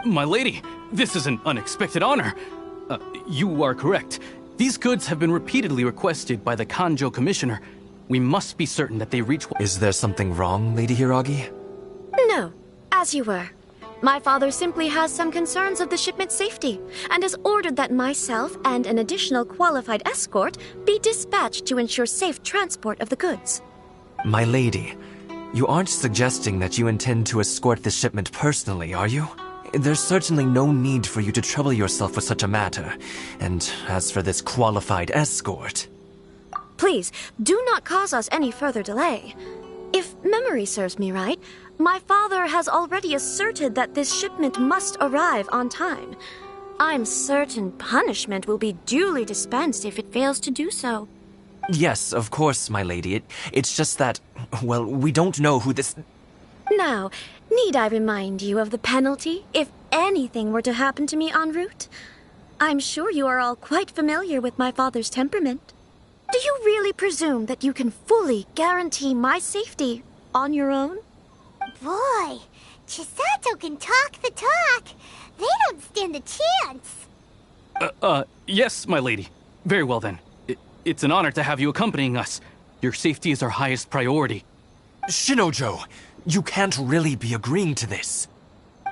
My lady, this is an unexpected honor. You are correct. These goods have been repeatedly requested by the Kanjo Commissioner. We must be certain that they reach... Is there something wrong, Lady Hiragi? No, as you were. My father simply has some concerns of the shipment's safety, and has ordered that myself and an additional qualified escort be dispatched to ensure safe transport of the goods. My lady, you aren't suggesting that you intend to escort this shipment personally, are you? There's certainly no need for you to trouble yourself with such a matter. And as for this qualified escort... Please, do not cause us any further delay. If memory serves me right, my father has already asserted that this shipment must arrive on time. I'm certain punishment will be duly dispensed if it fails to do so. Yes, of course, my lady. It's just that, well, we don't know who this... Now, need I remind you of the penalty if anything were to happen to me en route? I'm sure you are all quite familiar with my father's temperament. Do you really presume that you can fully guarantee my safety on your own? Boy, Chisato can talk the talk. They don't stand a chance. Yes, my lady. Very well then. It's an honor to have you accompanying us. Your safety is our highest priority. Shinojo, you can't really be agreeing to this.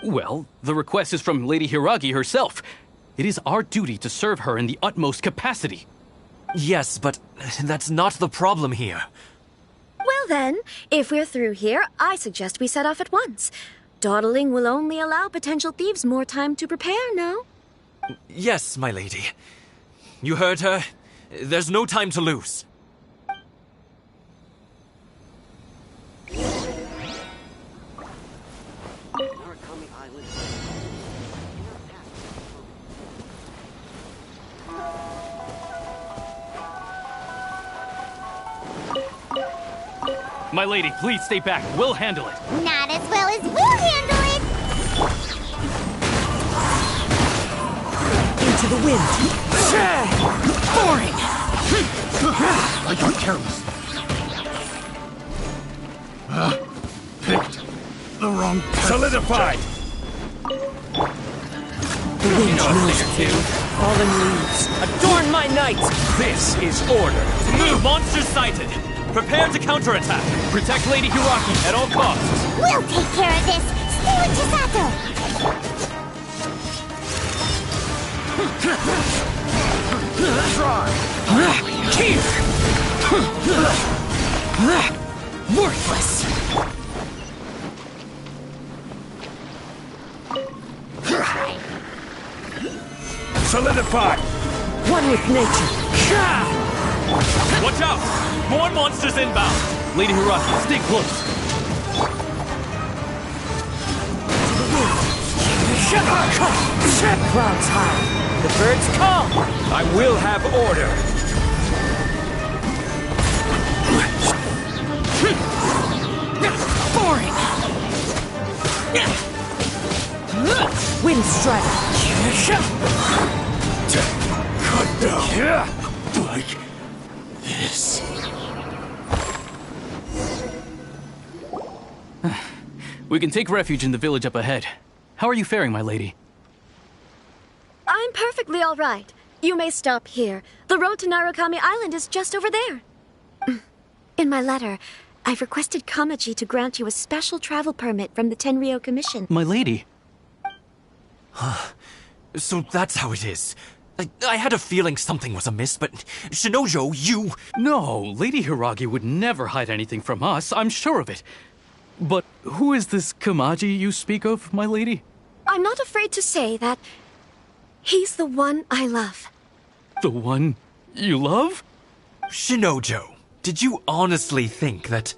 Well, the request is from Lady Hiragi herself. It is our duty to serve her in the utmost capacity. Yes, but that's not the problem here. Well then, if we're through here, I suggest we set off at once. Dawdling will only allow potential thieves more time to prepare, no? Yes, my lady. You heard her. There's no time to lose. My lady, please stay back. We'll handle it. Not as well as we'll handle it. Into the wind. Boring. I got careless. Picked the wrong path. Solidified! The wind knows fallen leaves. Adorn my night! This is order. Move! Monsters sighted! Prepare to counterattack! Protect Lady Hiragi at all costs. We'll take care of this. Stay with Chisato. Try. Here. Worthless. Solidify! One with nature. Watch out! More monsters inbound! Lady Hiragi, stay close. Clouds high. The birds call. I will have order. Boring. Wind strike. Cut down. Like this. We can take refuge in the village up ahead. How are you faring, my lady? I'm perfectly all right. You may stop here. The road to Narukami Island is just over there. In my letter, I've requested Kamaji to grant you a special travel permit from the Tenryo Commission. My lady. So that's how it is. I had a feeling something was amiss, but Shinojo, you... No, Lady Hiragi would never hide anything from us, I'm sure of it. But who is this Kamaji you speak of, my lady? I'm not afraid to say that he's the one I love. The one you love? Shinojo, did you honestly think that...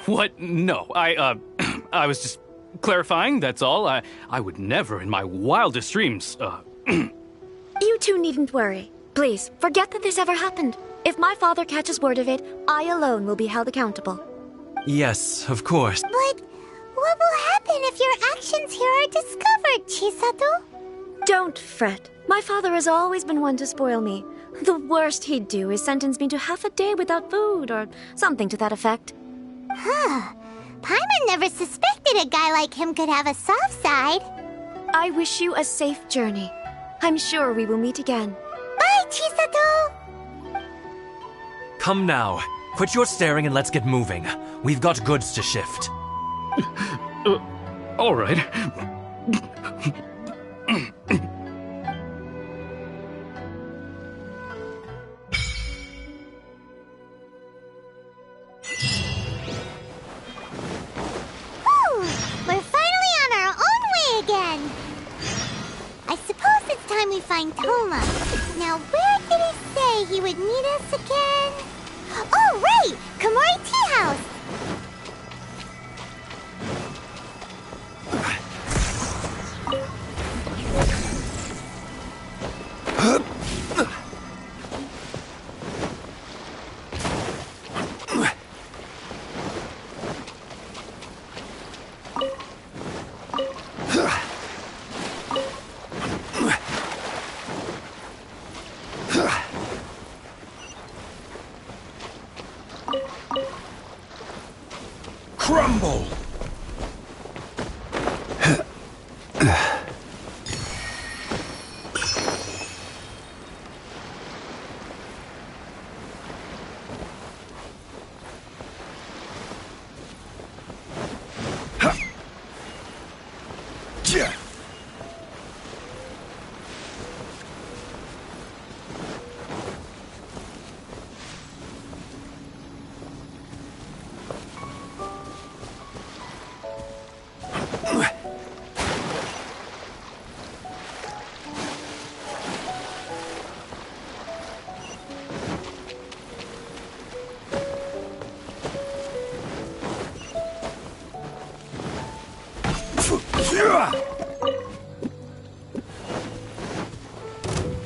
What? No, I was just clarifying, that's all. I would never in my wildest dreams, You two needn't worry. Please, forget that this ever happened. If my father catches word of it, I alone will be held accountable. Yes, of course. But what will happen if your actions here are discovered, Chisato? Don't fret. My father has always been one to spoil me. The worst he'd do is sentence me to half a day without food, or something to that effect. Huh. Paimon never suspected a guy like him could have a soft side. I wish you a safe journey. I'm sure we will meet again. Bye, Chisato! Come now. Quit your staring and let's get moving. We've got goods to shift. All right. We're finally on our own way again. I suppose it's time we find Toma. Now, where did he say he would meet us again? Oh, right! Komori Tea House! Crumble!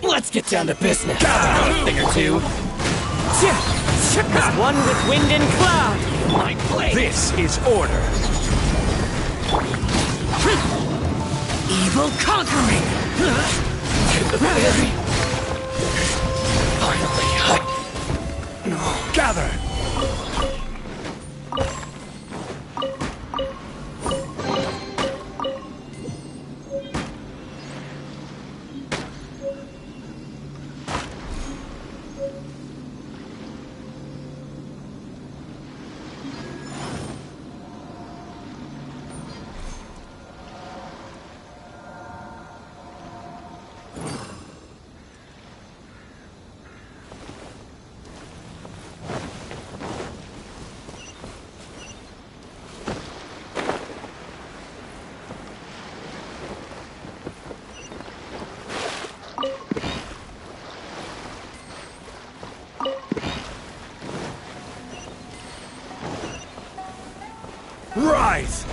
Let's get down to business. A thing or two. As one with wind and cloud. My blade. This is order. Evil conquering. Finally. Gather. Rise!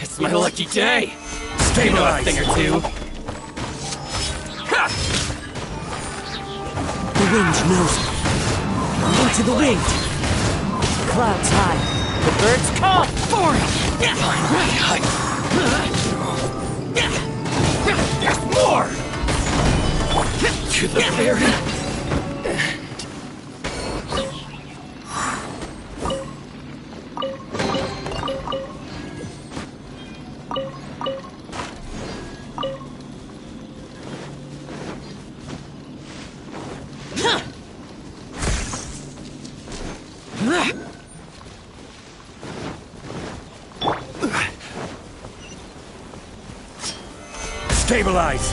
It's my lucky day. Stabilize. A thing or two. Ha! The wind knows me. Into the wind. Clouds high. The birds call for it. to the ferry. Stabilize!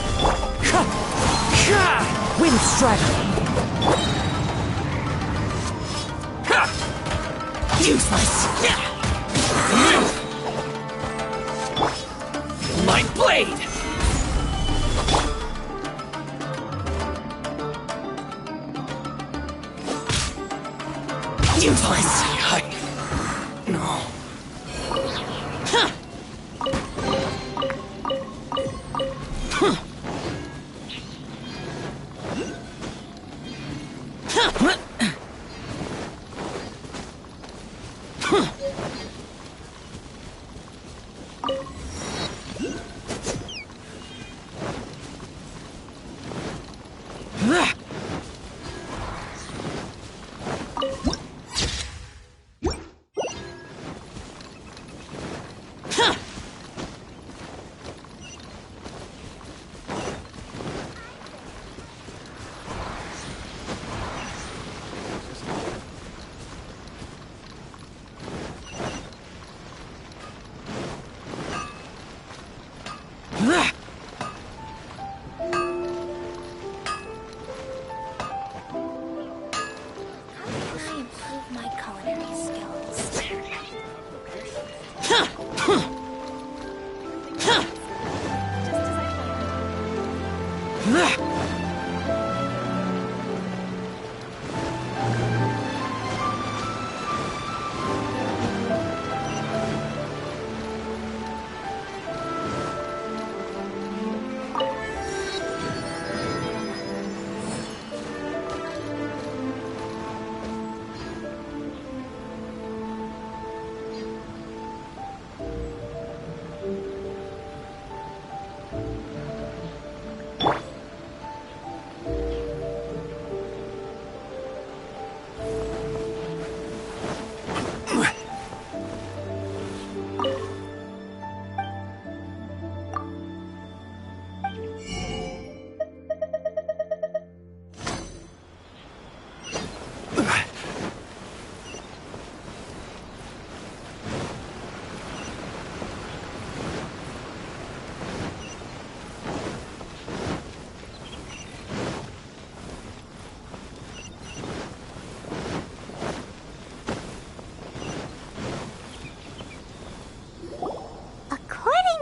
Wind strike! Useless! My blade! Useless! No.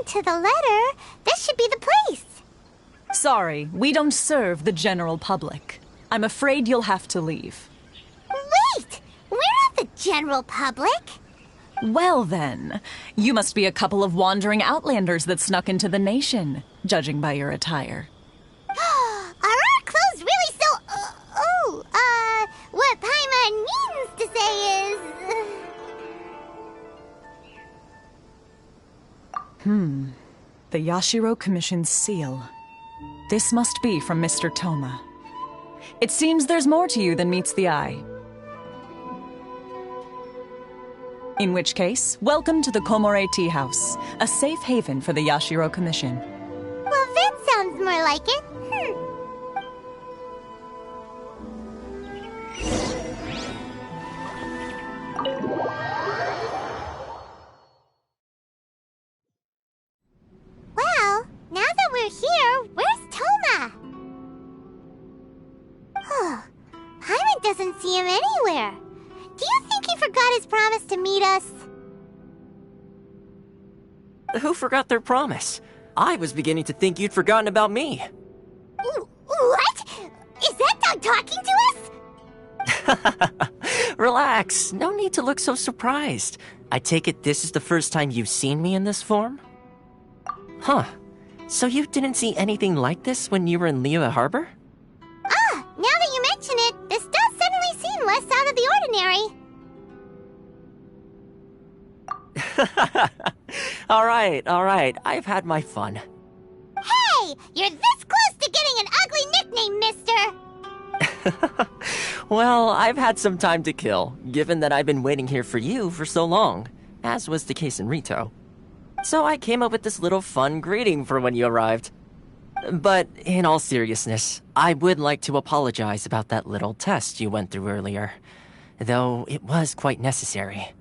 To the letter, this should be the place. Sorry, we don't serve the general public. I'm afraid you'll have to leave. Wait! We're not the general public. Well then, you must be a couple of wandering outlanders that snuck into the nation, judging by your attire. Are our clothes really so... what Paimon means to say is... The Yashiro Commission's seal. This must be from Mr. Toma. It seems there's more to you than meets the eye. In which case, welcome to the Komore Tea House, a safe haven for the Yashiro Commission. Well, that sounds more like it. Well, now that we're here, where's Toma? Paimon doesn't see him anywhere. Do you think he forgot his promise to meet us? Who forgot their promise? I was beginning to think you'd forgotten about me. What? Is that dog talking to us? Relax. No need to look so surprised. I take it this is the first time you've seen me in this form? Huh. So you didn't see anything like this when you were in Liyue Harbor? Now that you mention it, this does suddenly seem less out of the ordinary. All right. I've had my fun. Hey! You're this close to getting an ugly name, mister? Well, I've had some time to kill, given that I've been waiting here for you for so long, as was the case in Rito. So I came up with this little fun greeting for when you arrived. But in all seriousness, I would like to apologize about that little test you went through earlier, though it was quite necessary.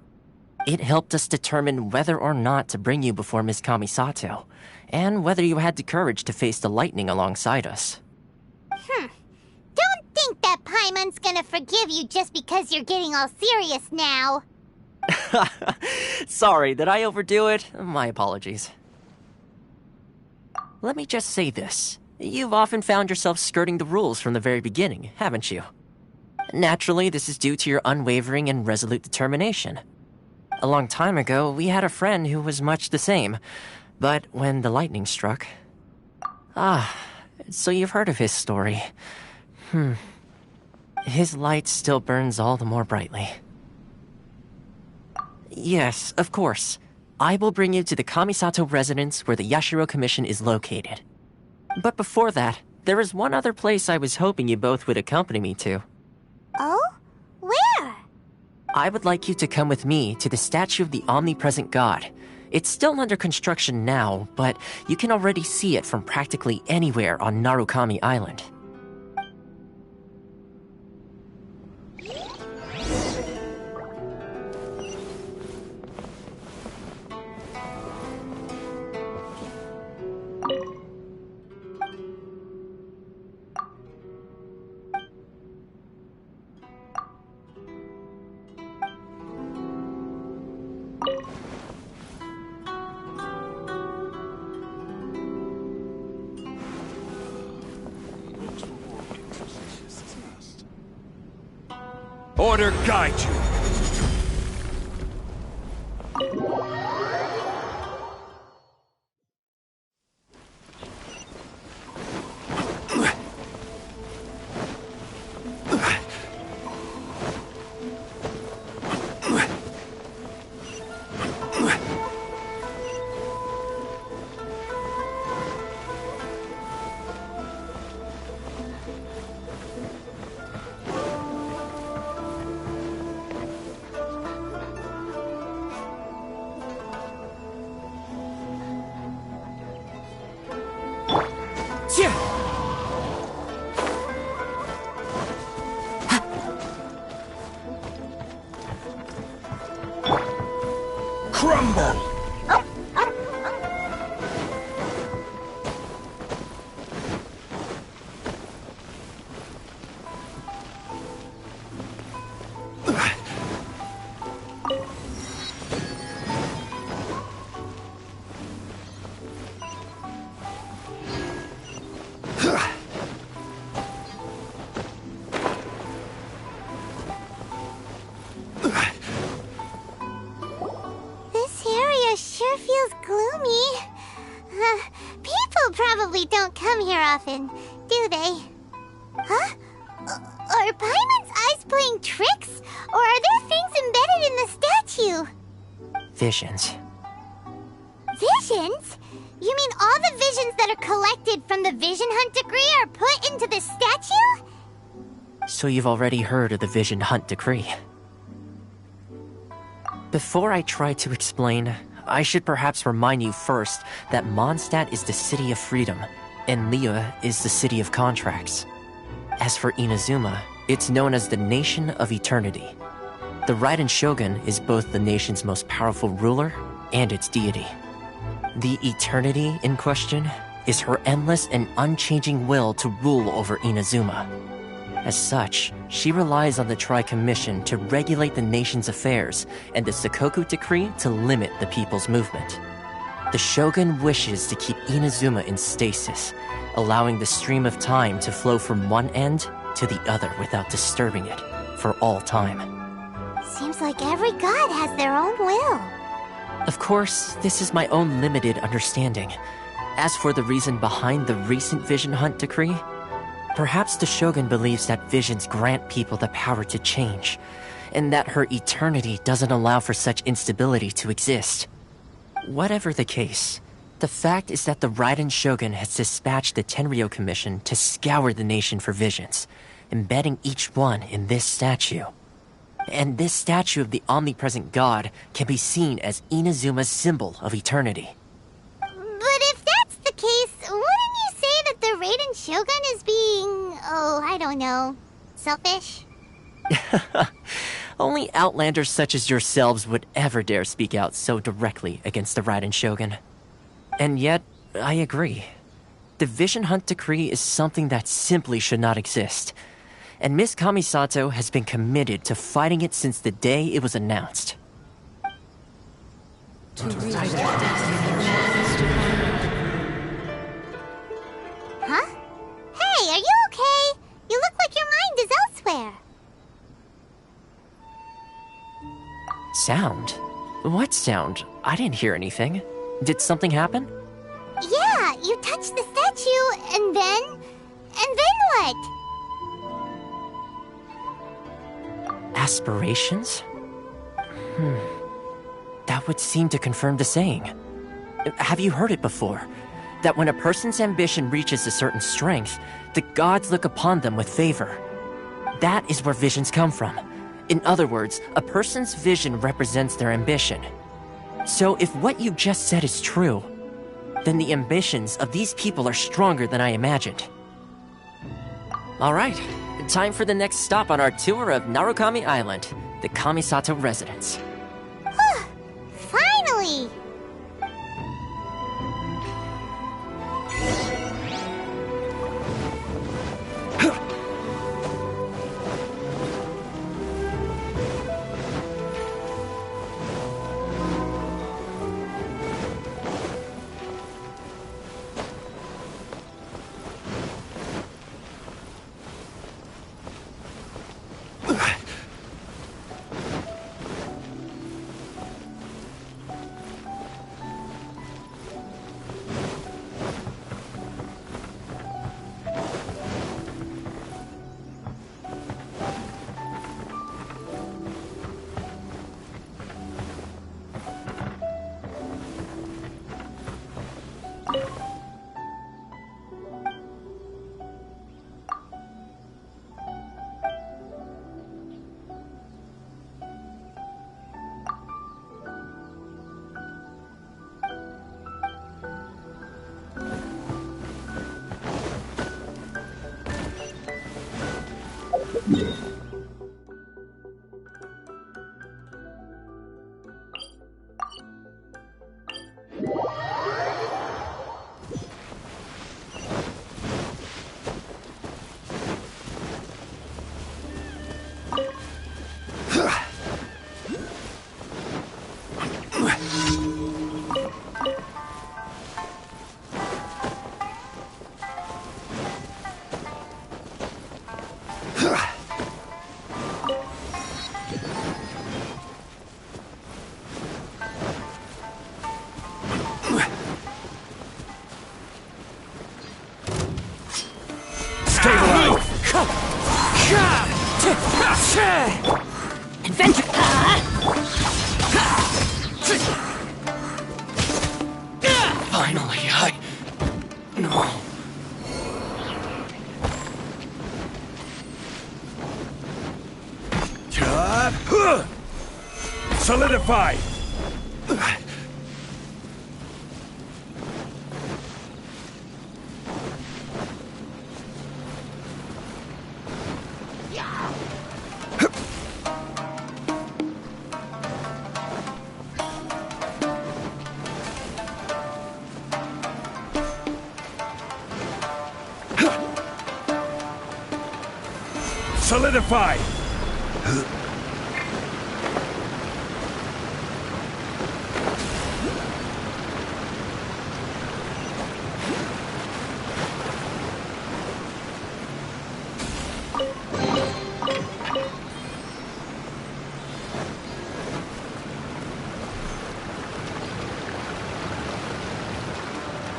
It helped us determine whether or not to bring you before Miss Kamisato, and whether you had the courage to face the lightning alongside us. Don't think that Paimon's gonna forgive you just because you're getting all serious now. Sorry, did I overdo it? My apologies. Let me just say this. You've often found yourself skirting the rules from the very beginning, haven't you? Naturally, this is due to your unwavering and resolute determination. A long time ago, we had a friend who was much the same, but when the lightning struck... so you've heard of his story. His light still burns all the more brightly. Yes, of course. I will bring you to the Kamisato residence where the Yashiro Commission is located. But before that, there is one other place I was hoping you both would accompany me to. Oh? Where? I would like you to come with me to the statue of the omnipresent god. It's still under construction now, but you can already see it from practically anywhere on Narukami Island. Order guide you. Crumble! Probably don't come here often, do they? Huh? Are Paimon's eyes playing tricks? Or are there things embedded in the statue? Visions. Visions? You mean all the visions that are collected from the Vision Hunt decree are put into the statue? So you've already heard of the Vision Hunt decree. Before I try to explain, I should perhaps remind you first that Mondstadt is the city of freedom, and Liyue is the city of contracts. As for Inazuma, it's known as the Nation of Eternity. The Raiden Shogun is both the nation's most powerful ruler and its deity. The Eternity in question is her endless and unchanging will to rule over Inazuma. As such, she relies on the Tri-Commission to regulate the nation's affairs and the Sakoku Decree to limit the people's movement. The Shogun wishes to keep Inazuma in stasis, allowing the stream of time to flow from one end to the other without disturbing it for all time. Seems like every god has their own will. Of course, this is my own limited understanding. As for the reason behind the recent Vision Hunt decree, perhaps the Shogun believes that visions grant people the power to change, and that her eternity doesn't allow for such instability to exist. Whatever the case, The fact is that the Raiden Shogun has dispatched the Tenryo Commission to scour the nation for visions, embedding each one in this statue. And this statue of the omnipresent god can be seen as Inazuma's symbol of eternity. But if that's the case, wouldn't you say that the Raiden Shogun is being, I don't know, selfish? Only outlanders such as yourselves would ever dare speak out so directly against the Raiden Shogun. And yet, I agree. The Vision Hunt Decree is something that simply should not exist. And Miss Kamisato has been committed to fighting it since the day it was announced. Huh? Hey, are you okay? You look like your mind is elsewhere. Sound? What sound? I didn't hear anything. Did something happen? Yeah, you touched the statue, and then what? Aspirations? That would seem to confirm the saying. Have you heard it before? That when a person's ambition reaches a certain strength, the gods look upon them with favor. That is where visions come from. In other words, a person's vision represents their ambition. So if what you just said is true, then the ambitions of these people are stronger than I imagined. Alright, time for the next stop on our tour of Narukami Island, the Kamisato residence. Finally! Adventure! Finally, No. Solidify! Solidify!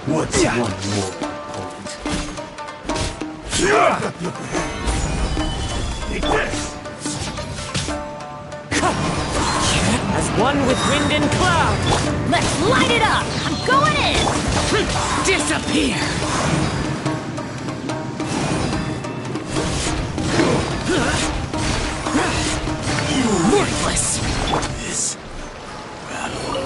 What's one more point? Take this! As one with wind and cloud! Let's light it up! I'm going in! Here. Worthless. This battle.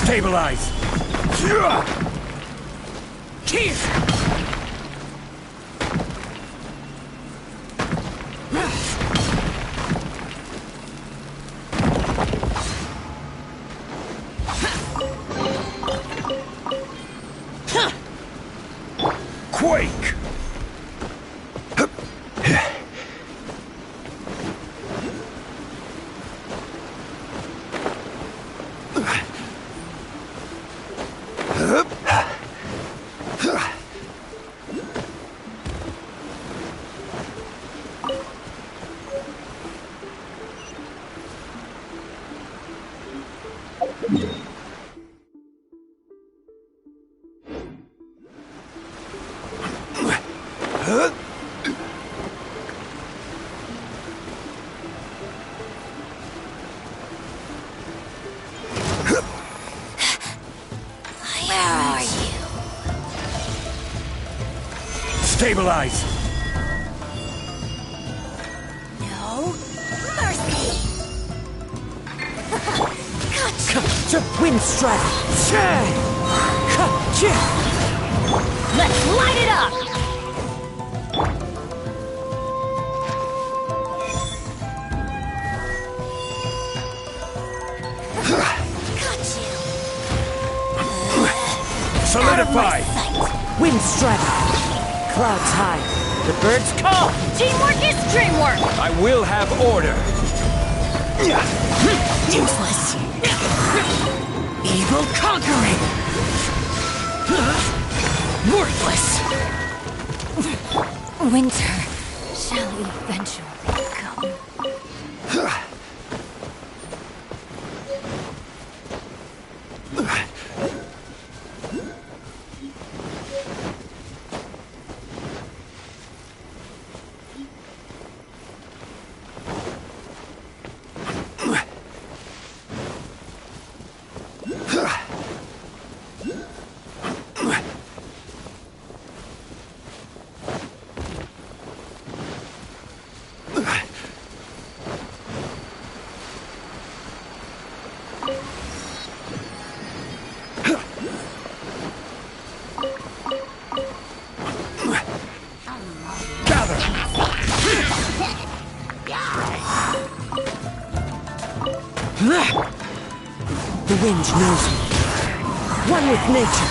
Stabilize. Here. Quake! Where are you? Stabilize. No mercy. Wind strike. Let's light it up! Solidify. Wind strike. Clouds high. The birds call. Teamwork is dreamwork! I will have order. Useless! Evil conquering. Worthless. Winter shall eventually come. The wind knows me. One with nature.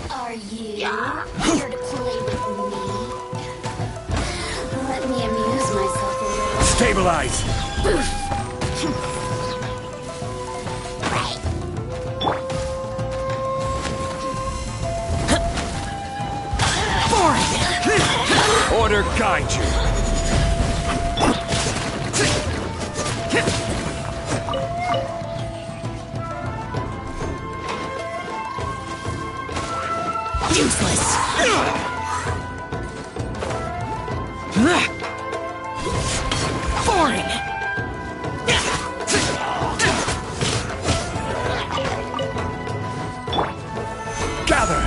Are you here to play with me? Let me amuse myself a little. Stabilize. Order guide you. Useless! Boring! Gather!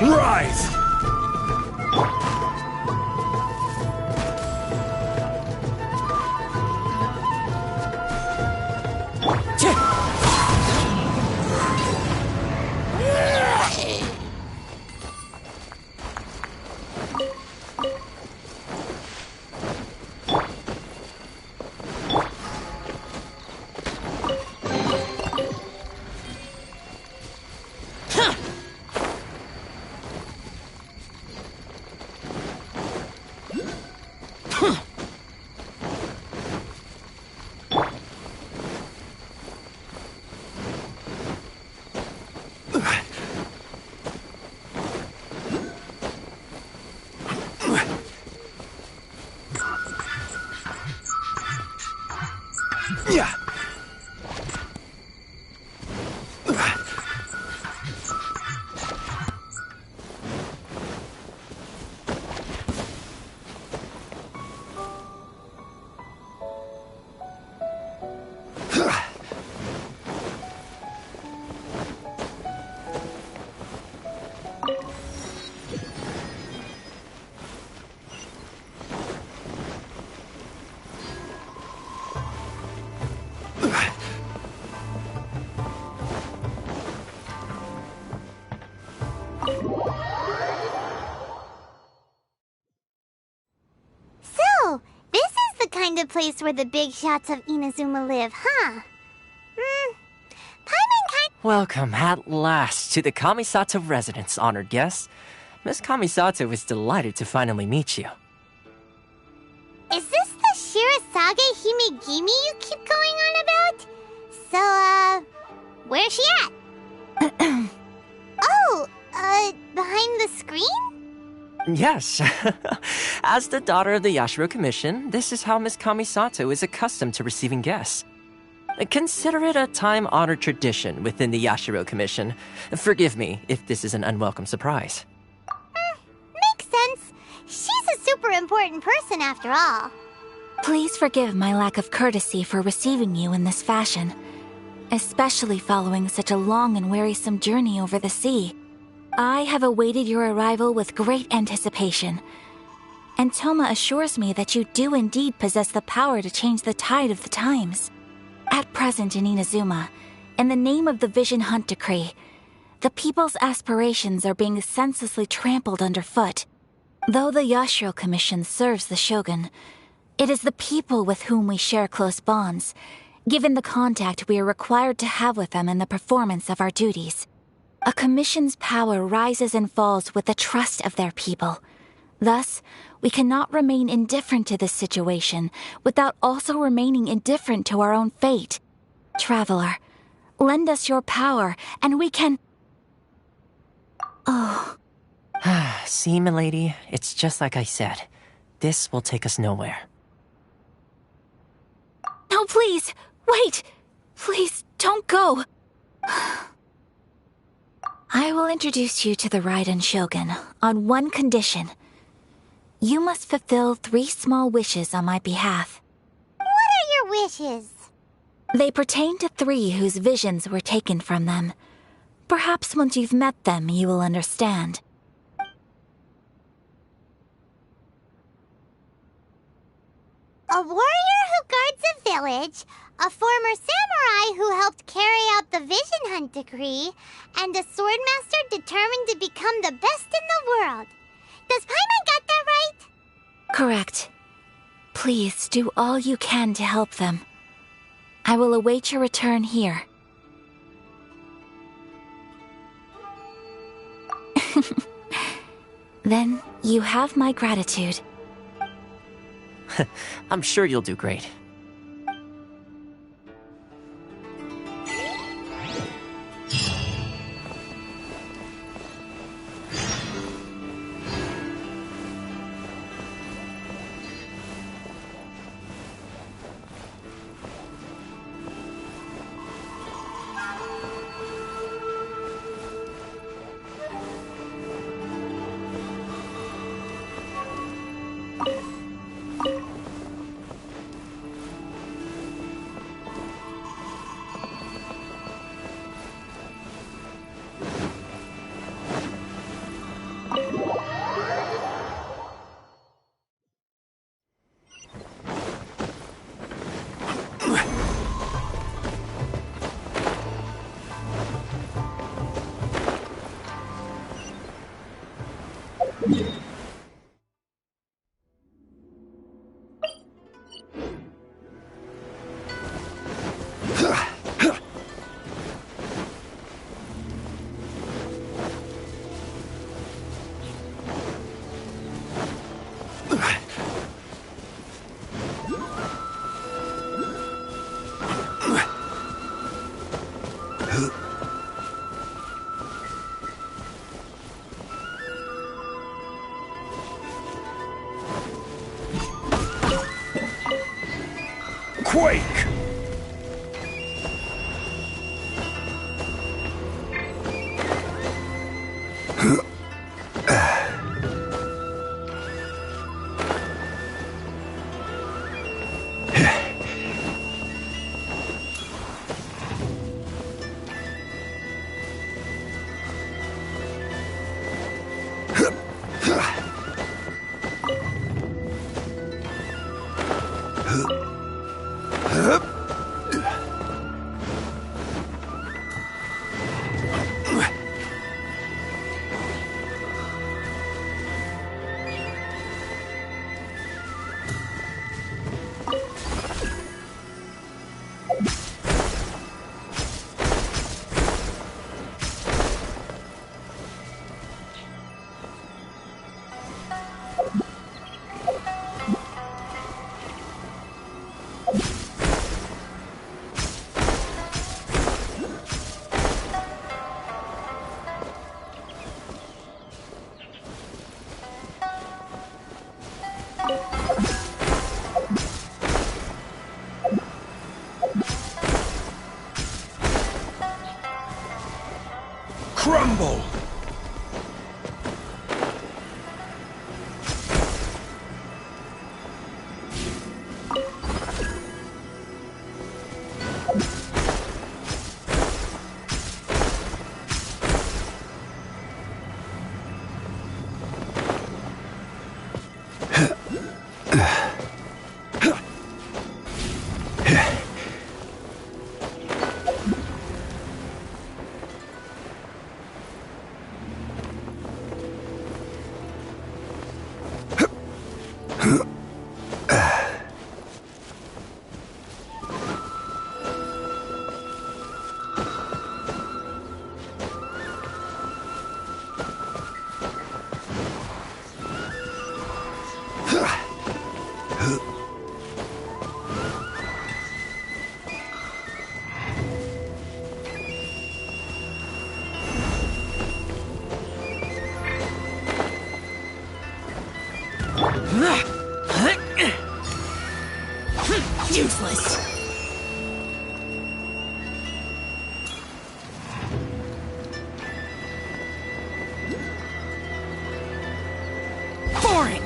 Rise! Yeah. So, this is the kind of place where the big shots of Inazuma live, huh? Welcome at last to the Kamisato residence, honored guests. Miss Kamisato is delighted to finally meet you. Is this the Shirazage Himegimi you keep going on about? So, where's she at? Oh, behind the screen? Yes. As the daughter of the Yashiro Commission, this is how Miss Kamisato is accustomed to receiving guests. Consider it a time-honored tradition within the Yashiro Commission. Forgive me if this is an unwelcome surprise. Makes sense. She's a super important person after all. Please forgive my lack of courtesy for receiving you in this fashion, especially following such a long and wearisome journey over the sea. I have awaited your arrival with great anticipation, and Toma assures me that you do indeed possess the power to change the tide of the times. At present in Inazuma, in the name of the Vision Hunt Decree, the people's aspirations are being senselessly trampled underfoot. Though the Yashiro Commission serves the Shogun, it is the people with whom we share close bonds, given the contact we are required to have with them in the performance of our duties. A commission's power rises and falls with the trust of their people. Thus, we cannot remain indifferent to this situation without also remaining indifferent to our own fate. Traveler, lend us your power, and we can... Oh. See, milady, it's just like I said. This will take us nowhere. No, please! Wait! Please, don't go! I will introduce you to the Raiden Shogun on one condition. You must fulfill 3 small wishes on my behalf. What are your wishes? They pertain to 3 whose visions were taken from them. Perhaps once you've met them, you will understand. A warrior who guards a village, a former samurai who helped carry out the Vision Hunt Decree, and a swordmaster determined to become the best in the world. Does Paimon got that right? Correct. Please do all you can to help them. I will await your return here. Then you have my gratitude. I'm sure you'll do great. Quake! Crumble! Useless. Boring.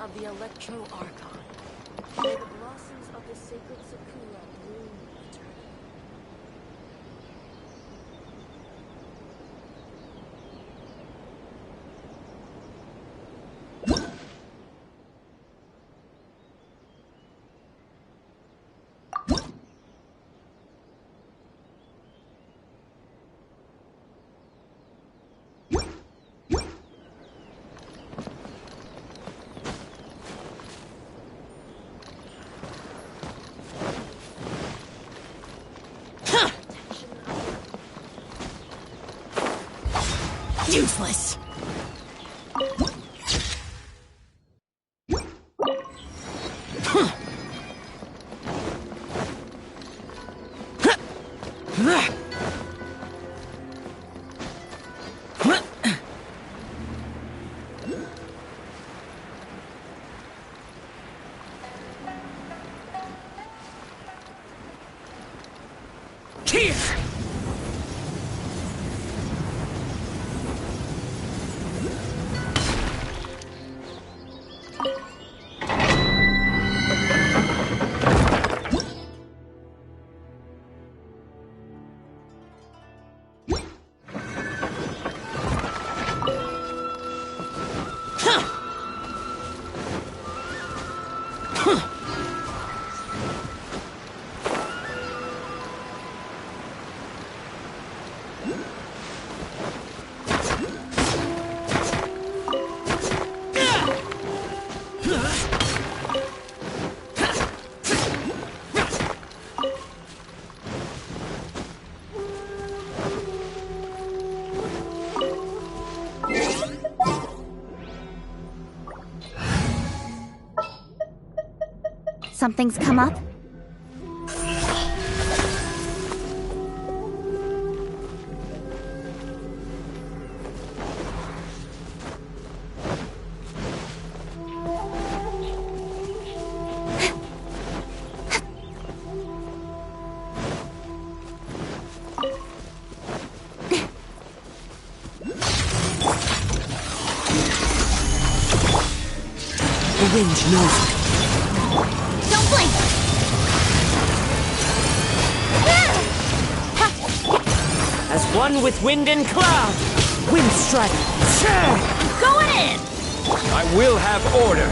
Of the Electro Archon. May the blossoms of the sacred Sakura bloom eternally. Useless! Something's come up? The wind knows me. Don't blink! As one with wind and cloud, wind strike. Going in! I will have order.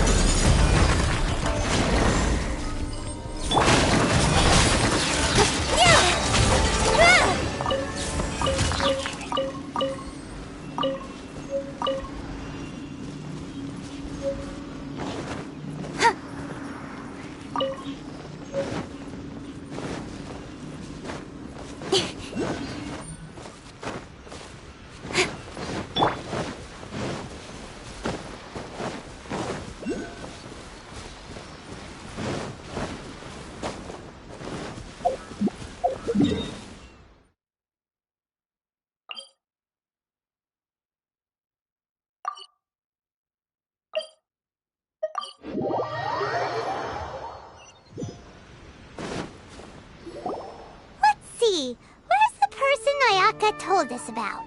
Let's see. Where's the person Ayaka told us about?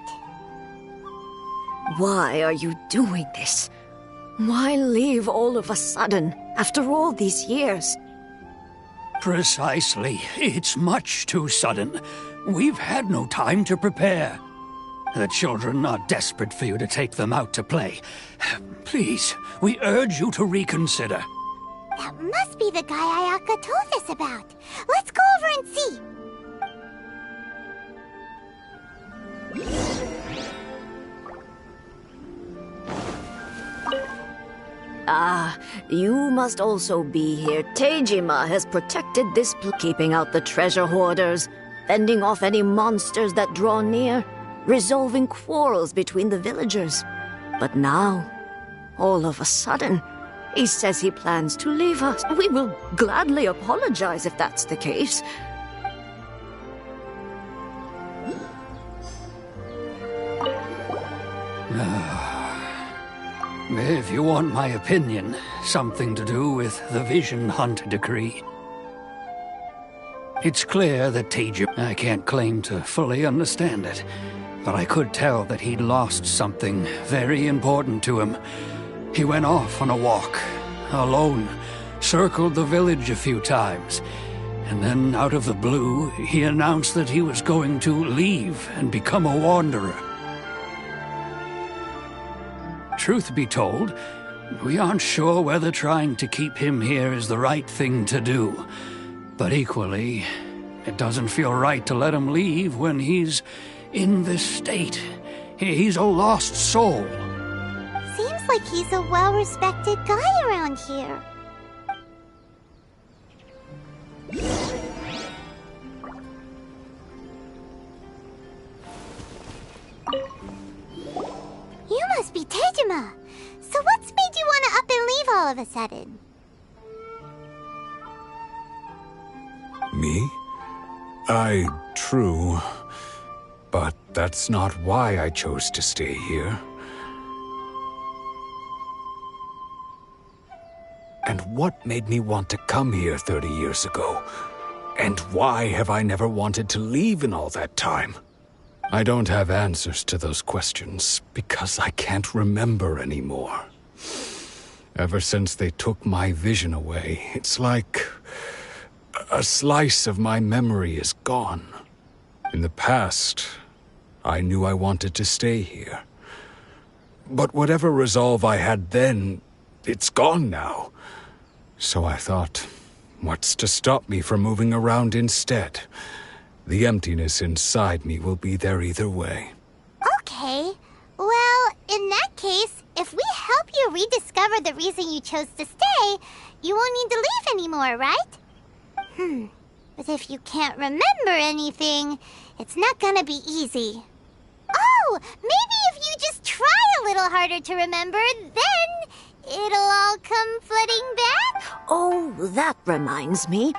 Why are you doing this? Why leave all of a sudden, after all these years? Precisely. It's much too sudden. We've had no time to prepare. The children are desperate for you to take them out to play. Please, we urge you to reconsider. That must be the guy Ayaka told us about. Let's go over and see. Ah, you must also be here. Teijima has protected this keeping out the treasure hoarders, fending off any monsters that draw near, resolving quarrels between the villagers. But now, all of a sudden, he says he plans to leave us. We will gladly apologize if that's the case. If you want my opinion, something to do with the Vision Hunt decree. It's clear that Teijima... I can't claim to fully understand it, but I could tell that he'd lost something very important to him. He went off on a walk, alone, circled the village a few times, and then out of the blue, he announced that he was going to leave and become a wanderer. Truth be told, we aren't sure whether trying to keep him here is the right thing to do. But equally, it doesn't feel right to let him leave when he's in this state. He's a lost soul. Seems like he's a well-respected guy around here. set in. Me? True. But that's not why I chose to stay here. And what made me want to come here 30 years ago? And why have I never wanted to leave in all that time? I don't have answers to those questions because I can't remember anymore. Ever since they took my vision away, it's like a slice of my memory is gone. In the past, I knew I wanted to stay here. But whatever resolve I had then, it's gone now. So I thought, what's to stop me from moving around instead? The emptiness inside me will be there either way. Okay. Well, in that case, if we help you rediscover the reason you chose to stay, you won't need to leave anymore, right? But if you can't remember anything, it's not gonna be easy. Oh, maybe if you just try a little harder to remember, then it'll all come flooding back? Oh, that reminds me.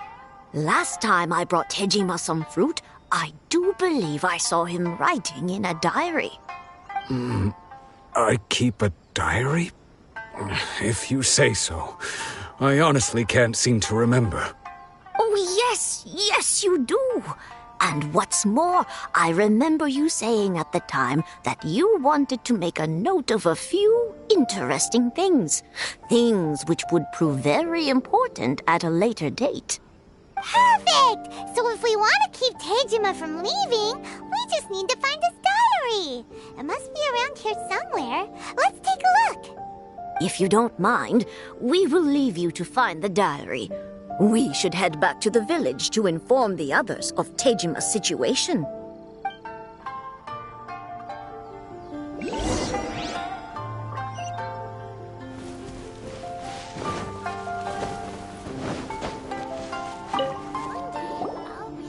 Last time I brought Tejima some fruit, I do believe I saw him writing in a diary. I keep a diary? If you say so. I honestly can't seem to remember. Oh, yes, you do. And what's more, I remember you saying at the time that you wanted to make a note of a few interesting things. Things which would prove very important at a later date. Perfect! So if we want to keep Tejima from leaving, we just need to find his diary. It must be around here somewhere. Let's take a look. If you don't mind, we will leave you to find the diary. We should head back to the village to inform the others of Tejima's situation.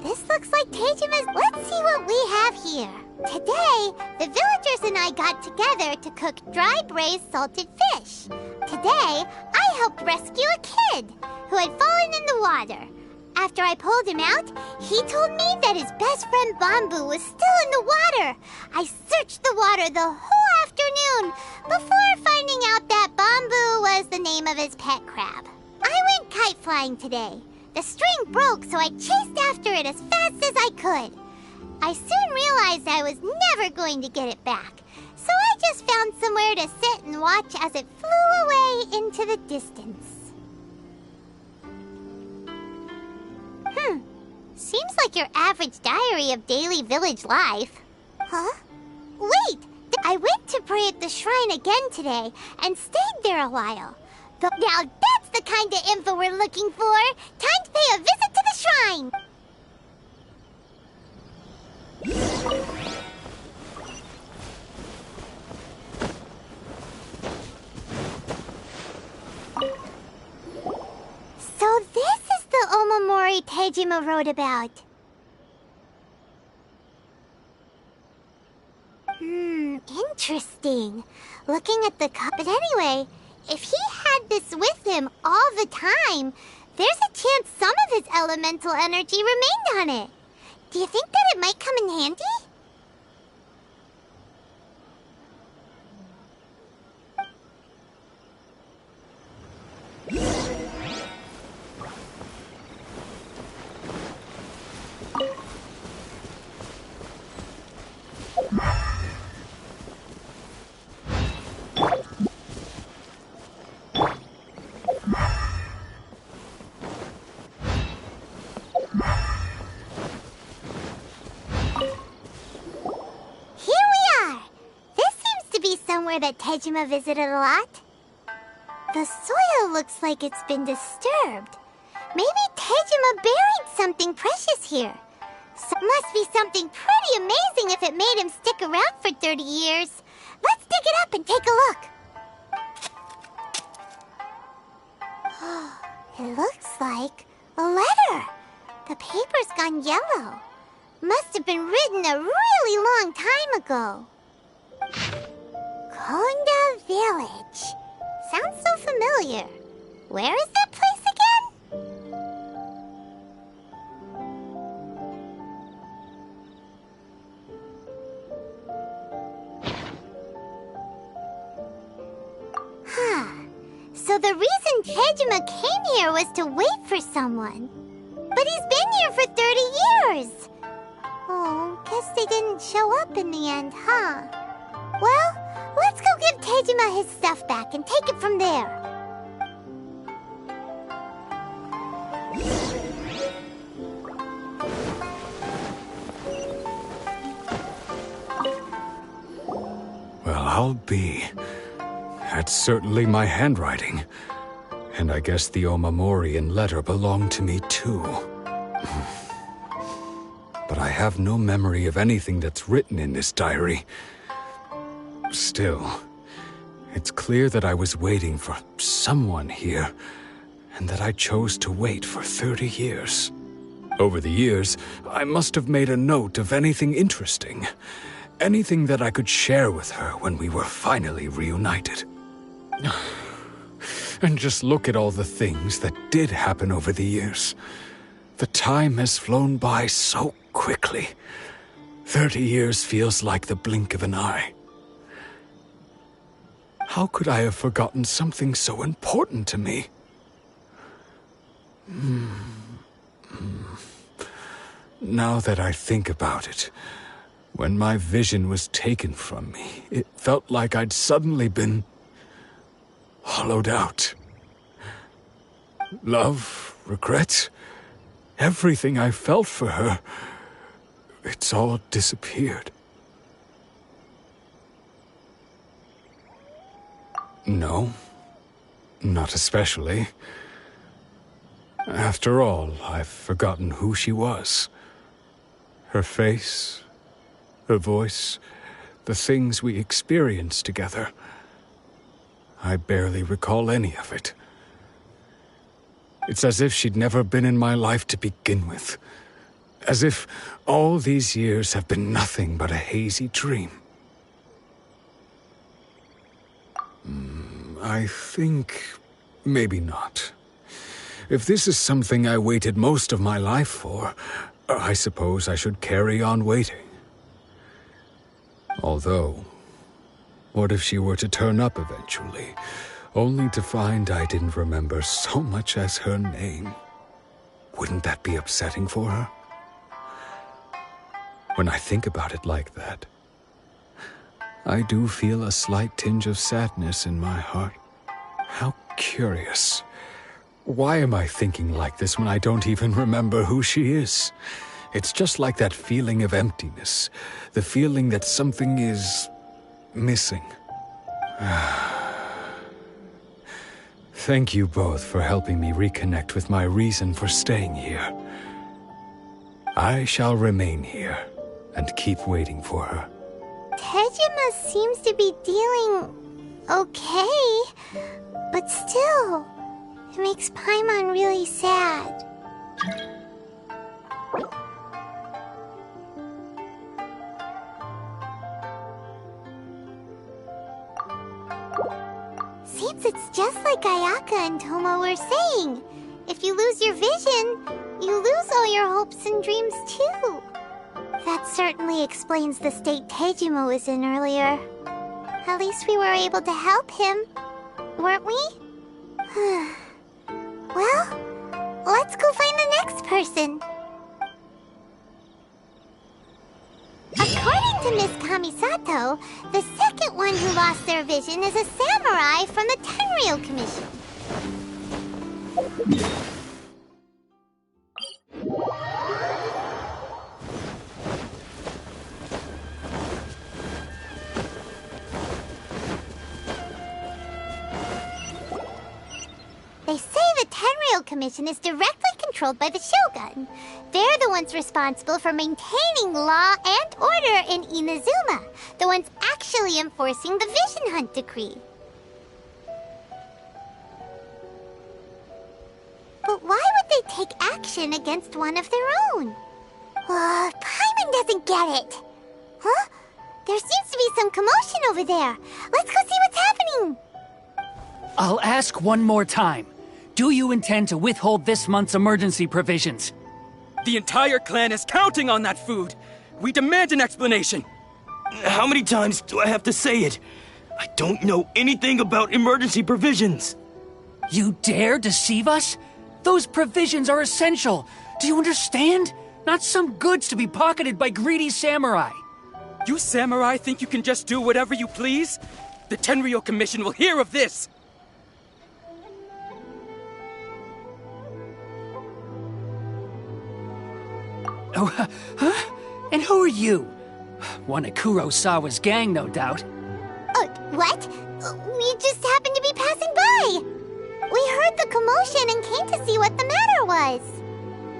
This looks like Tejima's. Let's see what we have here. Today, the villagers and I got together to cook dry braised salted fish. Today, I helped rescue a kid who had fallen in the water. After I pulled him out, he told me that his best friend Bamboo was still in the water. I searched the water the whole afternoon before finding out that Bamboo was the name of his pet crab. I went kite flying today. The string broke, so I chased after it as fast as I could. I soon realized I was never going to get it back, so I just found somewhere to sit and watch as it flew away into the distance. Seems like your average diary of daily village life. Huh? Wait! I went to pray at the shrine again today and stayed there a while. Now that's the kind of info we're looking for! Time to pay a visit to the shrine! So this is the Omamori Tejima wrote about. Interesting. Looking at the cup. But anyway, if he had this with him all the time, there's a chance some of his elemental energy remained on it. Do you think that it might come in handy? That Tejima visited a lot. The soil looks like it's been disturbed. Maybe Tejima buried something precious here. So must be something pretty amazing if it made him stick around for 30 years. Let's dig it up and take a look. It looks like a letter. The paper's gone yellow. Must have been written a really long time ago. Konda Village. Sounds so familiar. Where is that place again? Huh. So the reason Tejima came here was to wait for someone. But he's been here for 30 years! Oh, guess they didn't show up in the end, huh? Well, let's go give Tejima his stuff back and take it from there. Well, I'll be. That's certainly my handwriting. And I guess the Omamorian letter belonged to me too. But I have no memory of anything that's written in this diary. Still, it's clear that I was waiting for someone here, and that I chose to wait for 30 years. Over the years, I must have made a note of anything interesting. Anything that I could share with her when we were finally reunited. And just look at all the things that did happen over the years. The time has flown by so quickly. 30 years feels like the blink of an eye. How could I have forgotten something so important to me? Now that I think about it, when my vision was taken from me, it felt like I'd suddenly been hollowed out. Love, regret, everything I felt for her, it's all disappeared. No, not especially. After all, I've forgotten who she was. Her face, her voice, the things we experienced together. I barely recall any of it. It's as if she'd never been in my life to begin with. As if all these years have been nothing but a hazy dream. I think maybe not. If this is something I waited most of my life for, I suppose I should carry on waiting. Although, what if she were to turn up eventually, only to find I didn't remember so much as her name? Wouldn't that be upsetting for her? When I think about it like that, I do feel a slight tinge of sadness in my heart. How curious. Why am I thinking like this when I don't even remember who she is? It's just like that feeling of emptiness, the feeling that something is missing. Thank you both for helping me reconnect with my reason for staying here. I shall remain here and keep waiting for her. Tejima seems to be dealing okay, but still, it makes Paimon really sad. Seems it's just like Ayaka and Toma were saying. If you lose your vision, you lose all your hopes and dreams too. That certainly explains the state Tejima was in earlier. At least we were able to help him, weren't we? Well, let's go find the next person. According to Miss Kamisato, the second one who lost their vision is a samurai from the Tenryou Commission. They say the Tenryou Commission is directly controlled by the Shogun. They're the ones responsible for maintaining law and order in Inazuma, the ones actually enforcing the Vision Hunt Decree. But why would they take action against one of their own? Paimon doesn't get it. Huh? There seems to be some commotion over there. Let's go see what's happening. I'll ask one more time. Do you intend to withhold this month's emergency provisions? The entire clan is counting on that food! We demand an explanation! How many times do I have to say it? I don't know anything about emergency provisions. You dare deceive us? Those provisions are essential. Do you understand? Not some goods to be pocketed by greedy samurai. You samurai think you can just do whatever you please? The Tenryou Commission will hear of this! Oh, huh? And who are you? One of Kurosawa's gang, no doubt. What? We just happened to be passing by. We heard the commotion and came to see what the matter was.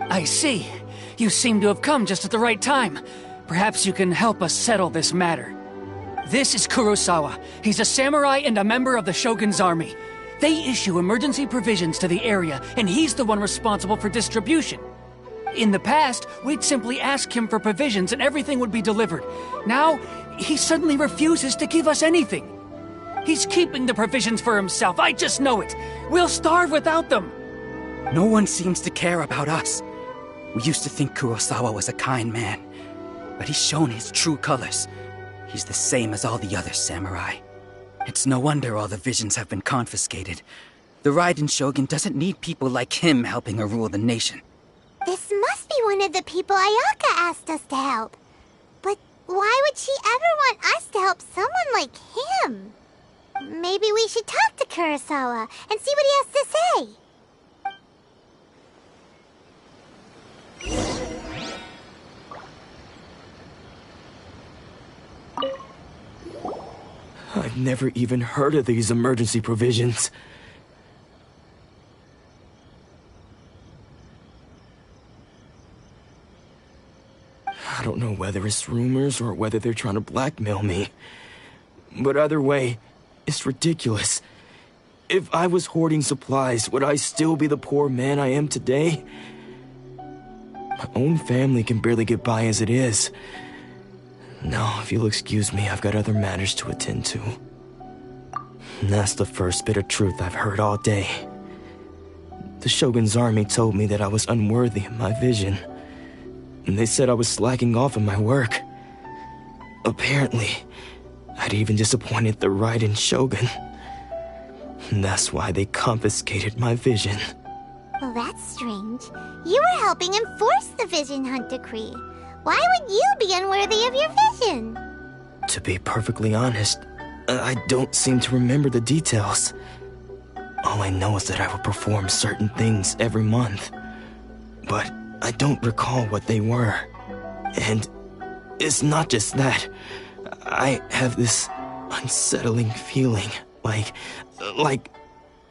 I see. You seem to have come just at the right time. Perhaps you can help us settle this matter. This is Kurosawa. He's a samurai and a member of the Shogun's army. They issue emergency provisions to the area, and he's the one responsible for distribution. In the past, we'd simply ask him for provisions and everything would be delivered. Now, he suddenly refuses to give us anything. He's keeping the provisions for himself, I just know it. We'll starve without them. No one seems to care about us. We used to think Kurosawa was a kind man, but he's shown his true colors. He's the same as all the other samurai. It's no wonder all the visions have been confiscated. The Raiden Shogun doesn't need people like him helping her rule the nation. This must be one of the people Ayaka asked us to help. But why would she ever want us to help someone like him? Maybe we should talk to Kurosawa and see what he has to say. I've never even heard of these emergency provisions. I don't know whether it's rumors or whether they're trying to blackmail me. But either way, it's ridiculous. If I was hoarding supplies, would I still be the poor man I am today? My own family can barely get by as it is. Now, if you'll excuse me, I've got other matters to attend to. And that's the first bit of truth I've heard all day. The Shogun's army told me that I was unworthy of my vision. And they said I was slacking off in my work. Apparently, I'd even disappointed the Raiden Shogun. And that's why they confiscated my vision. Well, that's strange. You were helping enforce the Vision Hunt Decree. Why would you be unworthy of your vision? To be perfectly honest, I don't seem to remember the details. All I know is that I would perform certain things every month. But I don't recall what they were. And it's not just that. I have this unsettling feeling, like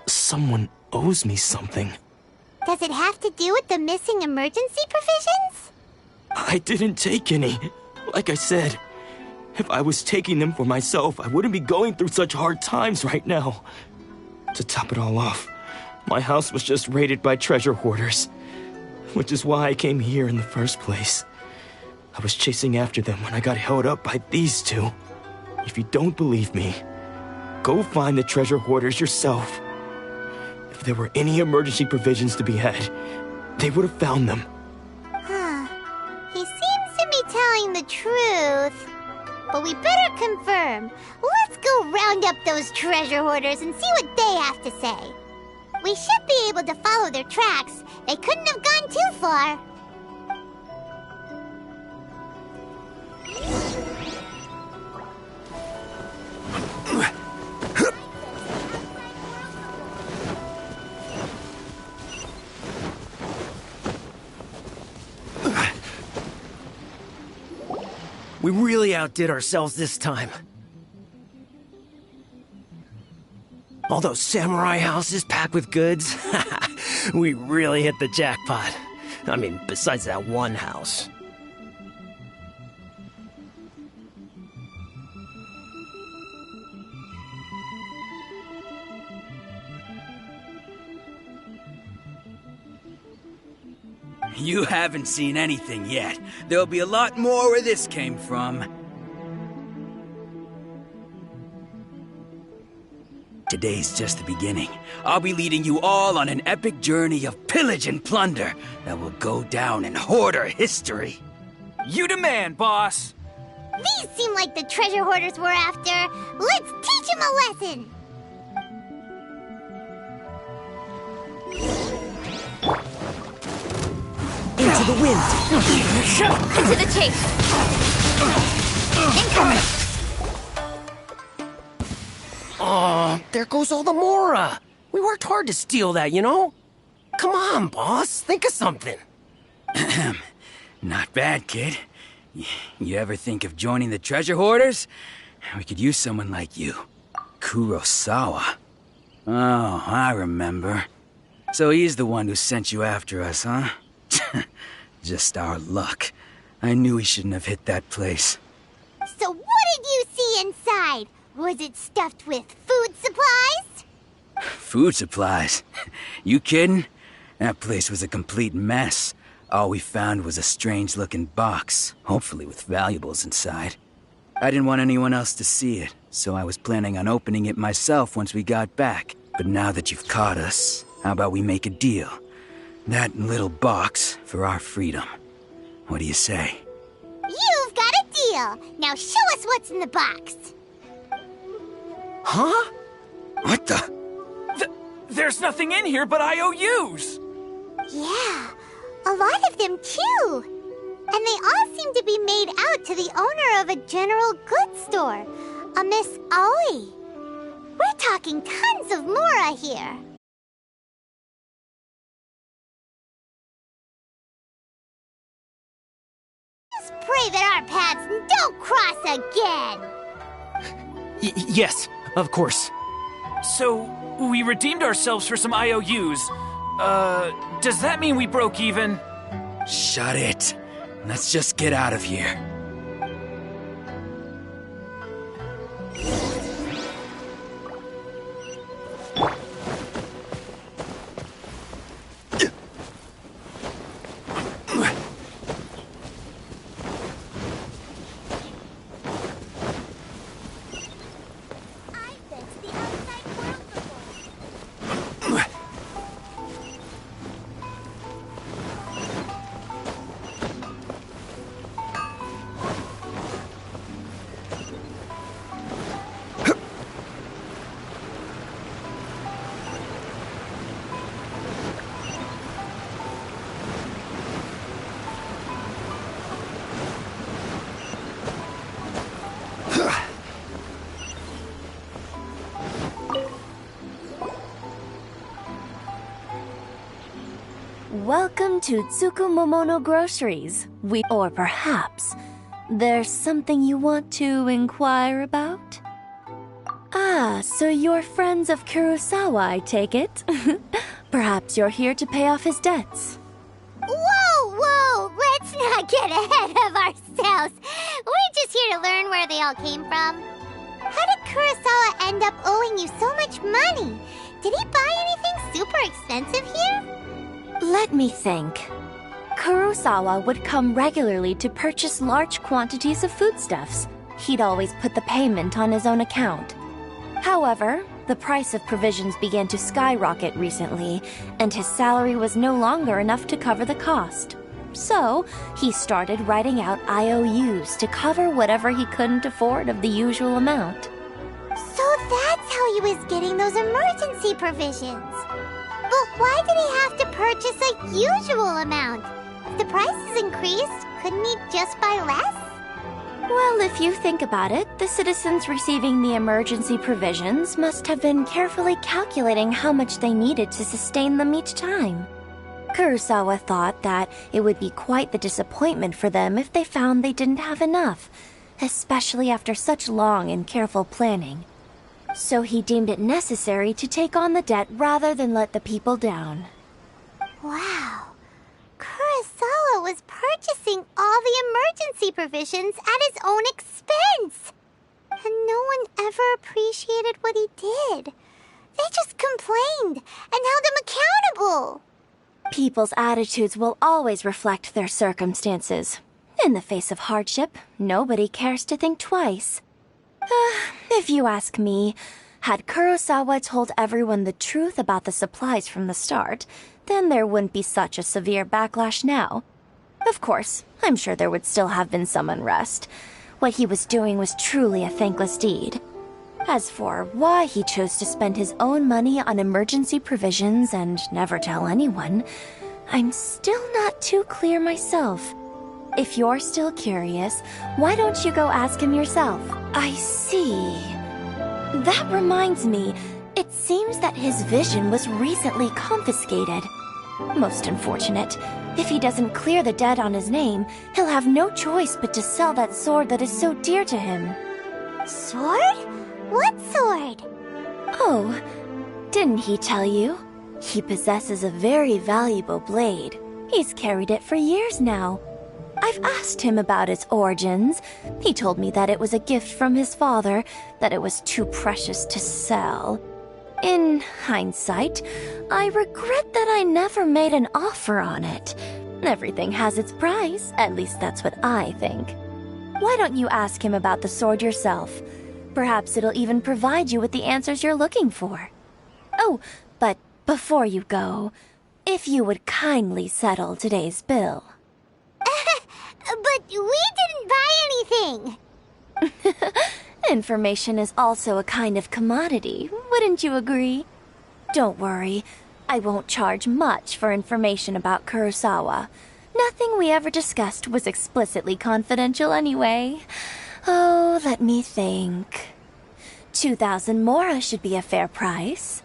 someone owes me something. Does it have to do with the missing emergency provisions? I didn't take any. Like I said, if I was taking them for myself, I wouldn't be going through such hard times right now. To top it all off, my house was just raided by treasure hoarders, which is why I came here in the first place. I was chasing after them when I got held up by these two. If you don't believe me, go find the treasure hoarders yourself. If there were any emergency provisions to be had, they would have found them. He seems to be telling the truth. But we better confirm. Let's go round up those treasure hoarders and see what they have to say. We should be able to follow their tracks. They couldn't have gone too far. We really outdid ourselves this time. All those samurai houses packed with goods, we really hit the jackpot. I mean, besides that one house. You haven't seen anything yet. There'll be a lot more where this came from. today's just the beginning. I'll be leading you all on an epic journey of pillage and plunder that will go down in hoarder history. You demand, boss! These seem like the treasure hoarders we're after. Let's teach them a lesson! Into the wind! Into the chase! Incoming! Oh, there goes all the Mora. We worked hard to steal that, you know? Come on, boss. Think of something. Not bad, kid. You ever think of joining the treasure hoarders? We could use someone like you. Kurosawa. Oh, I remember. So he's the one who sent you after us, huh? Just our luck. I knew he shouldn't have hit that place. So what did you see inside? Was it stuffed with food supplies? Food supplies? You kidding? That place was a complete mess. All we found was a strange-looking box, hopefully with valuables inside. I didn't want anyone else to see it, so I was planning on opening it myself once we got back. But now that you've caught us, how about we make a deal? That little box for our freedom. What do you say? You've got a deal. Now show us what's in the box. Huh? What the? There's nothing in here but IOUs! Yeah, a lot of them too. And they all seem to be made out to the owner of a general goods store, a Miss Aoi. We're talking tons of Mora here. Just pray that our paths don't cross again. Yes, of course. So, we redeemed ourselves for some IOUs. Does that mean we broke even? Shut it. Let's just get out of here. Welcome to Tsukumomono Groceries. Or perhaps, there's something you want to inquire about? Ah, so you're friends of Kurosawa, I take it? Perhaps you're here to pay off his debts. Whoa! Let's not get ahead of ourselves. We're just here to learn where they all came from. How did Kurosawa end up owing you so much money? Did he buy anything super expensive here? Let me think. Kurosawa would come regularly to purchase large quantities of foodstuffs. He'd always put the payment on his own account. However, the price of provisions began to skyrocket recently, and his salary was no longer enough to cover the cost. So, he started writing out IOUs to cover whatever he couldn't afford of the usual amount. So that's how he was getting those emergency provisions. But why did he have to purchase a usual amount? If the prices increased, couldn't he just buy less? Well, if you think about it, the citizens receiving the emergency provisions must have been carefully calculating how much they needed to sustain them each time. Kurosawa thought that it would be quite the disappointment for them if they found they didn't have enough, especially after such long and careful planning. So he deemed it necessary to take on the debt rather than let the people down. Wow. Kurosawa was purchasing all the emergency provisions at his own expense. And no one ever appreciated what he did. They just complained and held him accountable. People's attitudes will always reflect their circumstances. In the face of hardship, nobody cares to think twice. If you ask me, Had Kurosawa told everyone the truth about the supplies from the start, then there wouldn't be such a severe backlash now. Of course, I'm sure there would still have been some unrest. What he was doing was truly a thankless deed. As for why he chose to spend his own money on emergency provisions and never tell anyone, I'm still not too clear myself. If you're still curious, why don't you go ask him yourself? I see. That reminds me, it seems that his vision was recently confiscated. Most unfortunate. If he doesn't clear the debt on his name, he'll have no choice but to sell that sword that is so dear to him. Sword? What sword? Oh, didn't he tell you? He possesses a very valuable blade. He's carried it for years now. I've asked him about its origins. He told me that it was a gift from his father, that it was too precious to sell. In hindsight, I regret that I never made an offer on it. Everything has its price, at least that's what I think. Why don't you ask him about the sword yourself? Perhaps it'll even provide you with the answers you're looking for. Oh, but before you go, if you would kindly settle today's bill. But we didn't buy anything! Information is also a kind of commodity, wouldn't you agree? Don't worry, I won't charge much for information about Kurosawa. Nothing we ever discussed was explicitly confidential anyway. Oh, let me think. 2,000 mora should be a fair price.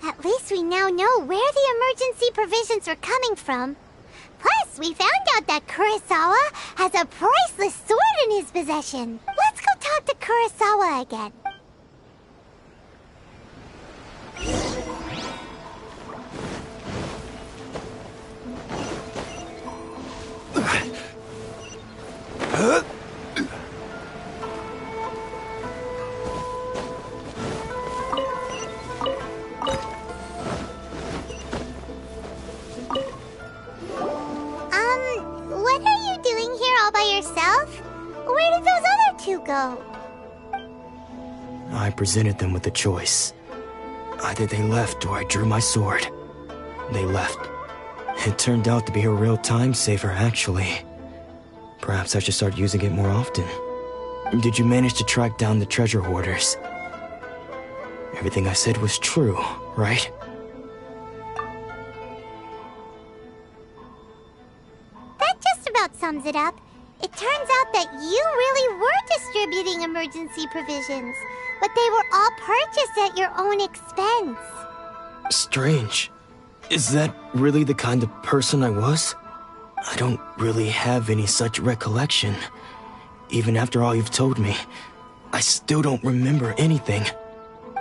At least we now know where the emergency provisions are coming from. Plus, we found out that Kurosawa has a priceless sword in his possession. Let's go talk to Kurosawa again. What are you doing here all by yourself? Where did those other two go? I presented them with a choice. Either they left or I drew my sword. They left. It turned out to be a real time saver, actually. Perhaps I should start using it more often. Did you manage to track down the treasure hoarders? Everything I said was true, right? That just about sums it up. It turns out that you really were distributing emergency provisions, but they were all purchased at your own expense. Strange. Is that really the kind of person I was? I don't really have any such recollection. Even after all you've told me, I still don't remember anything.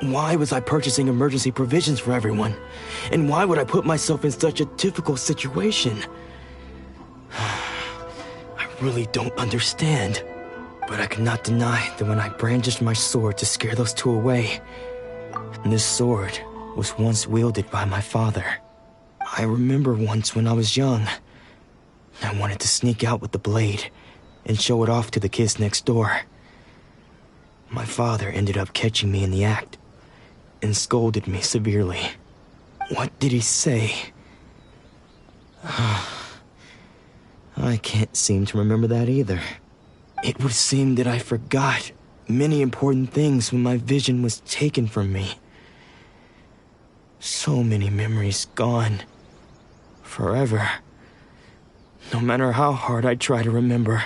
Why was I purchasing emergency provisions for everyone? And why would I put myself in such a difficult situation? I really don't understand. But I cannot deny that when I brandished my sword to scare those two away, this sword was once wielded by my father. I remember once when I was young, I wanted to sneak out with the blade and show it off to the kids next door. My father ended up catching me in the act and scolded me severely. What did he say? I can't seem to remember that either. It would seem that I forgot many important things when my vision was taken from me. So many memories gone. Forever. No matter how hard I try to remember,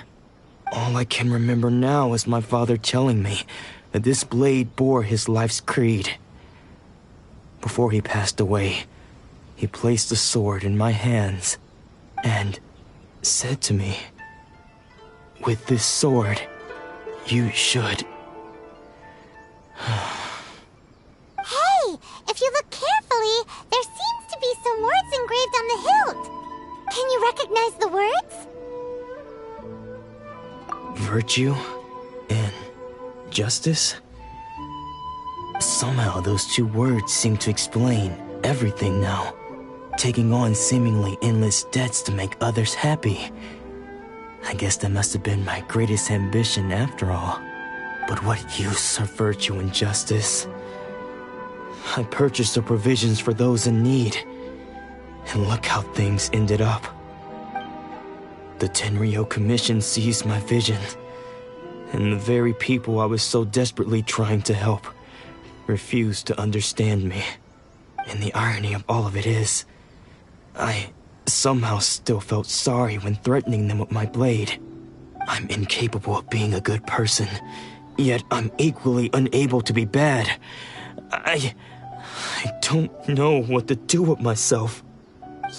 all I can remember now is my father telling me that this blade bore his life's creed. Before he passed away, he placed the sword in my hands and said to me, "With this sword, you should..." Hey, if you look carefully, there seems to be some words engraved on the hilt. Can you recognize the words? Virtue and justice? Somehow those two words seem to explain everything now. Taking on seemingly endless debts to make others happy. I guess that must have been my greatest ambition after all. But what use are virtue and justice? I purchased the provisions for those in need. And look how things ended up. The Tenryo Commission seized my vision. And the very people I was so desperately trying to help refused to understand me. And the irony of all of it is, I somehow still felt sorry when threatening them with my blade. I'm incapable of being a good person, yet I'm equally unable to be bad. I don't know what to do with myself.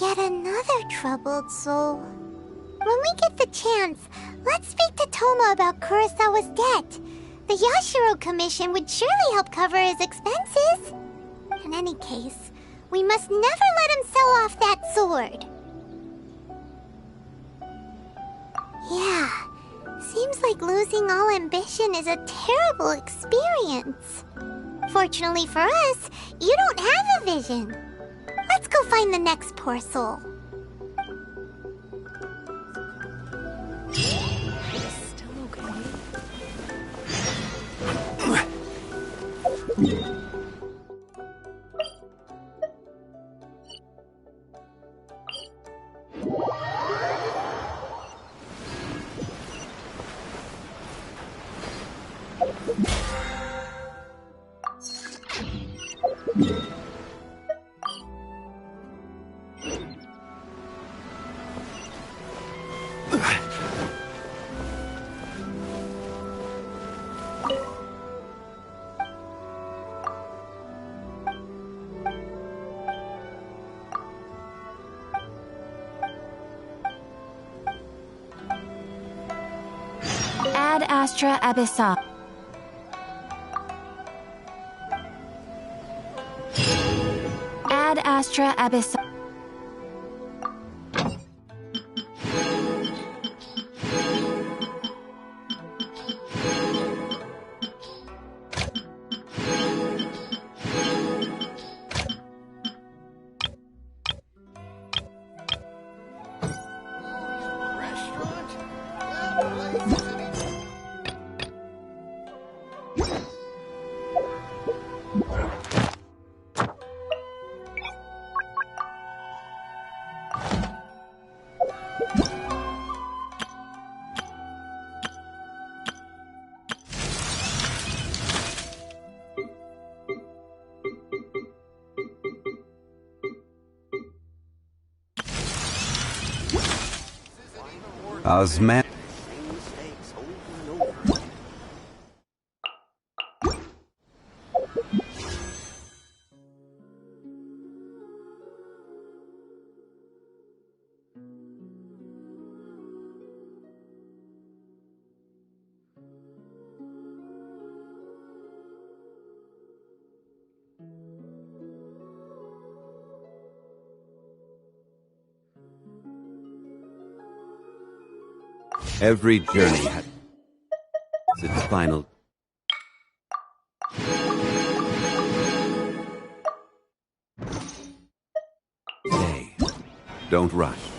Yet another troubled soul. When we get the chance, let's speak to Toma about Kurosawa's debt. The Yashiro Commission would surely help cover his expenses. In any case, we must never let him sell off that sword. Yeah, seems like losing all ambition is a terrible experience. Fortunately for us, you don't have a vision. Let's go find the next poor soul. Ad Astra Abyssal. Ad Astra Abyssal. Osman. Every journey has its final. Stay. Don't rush.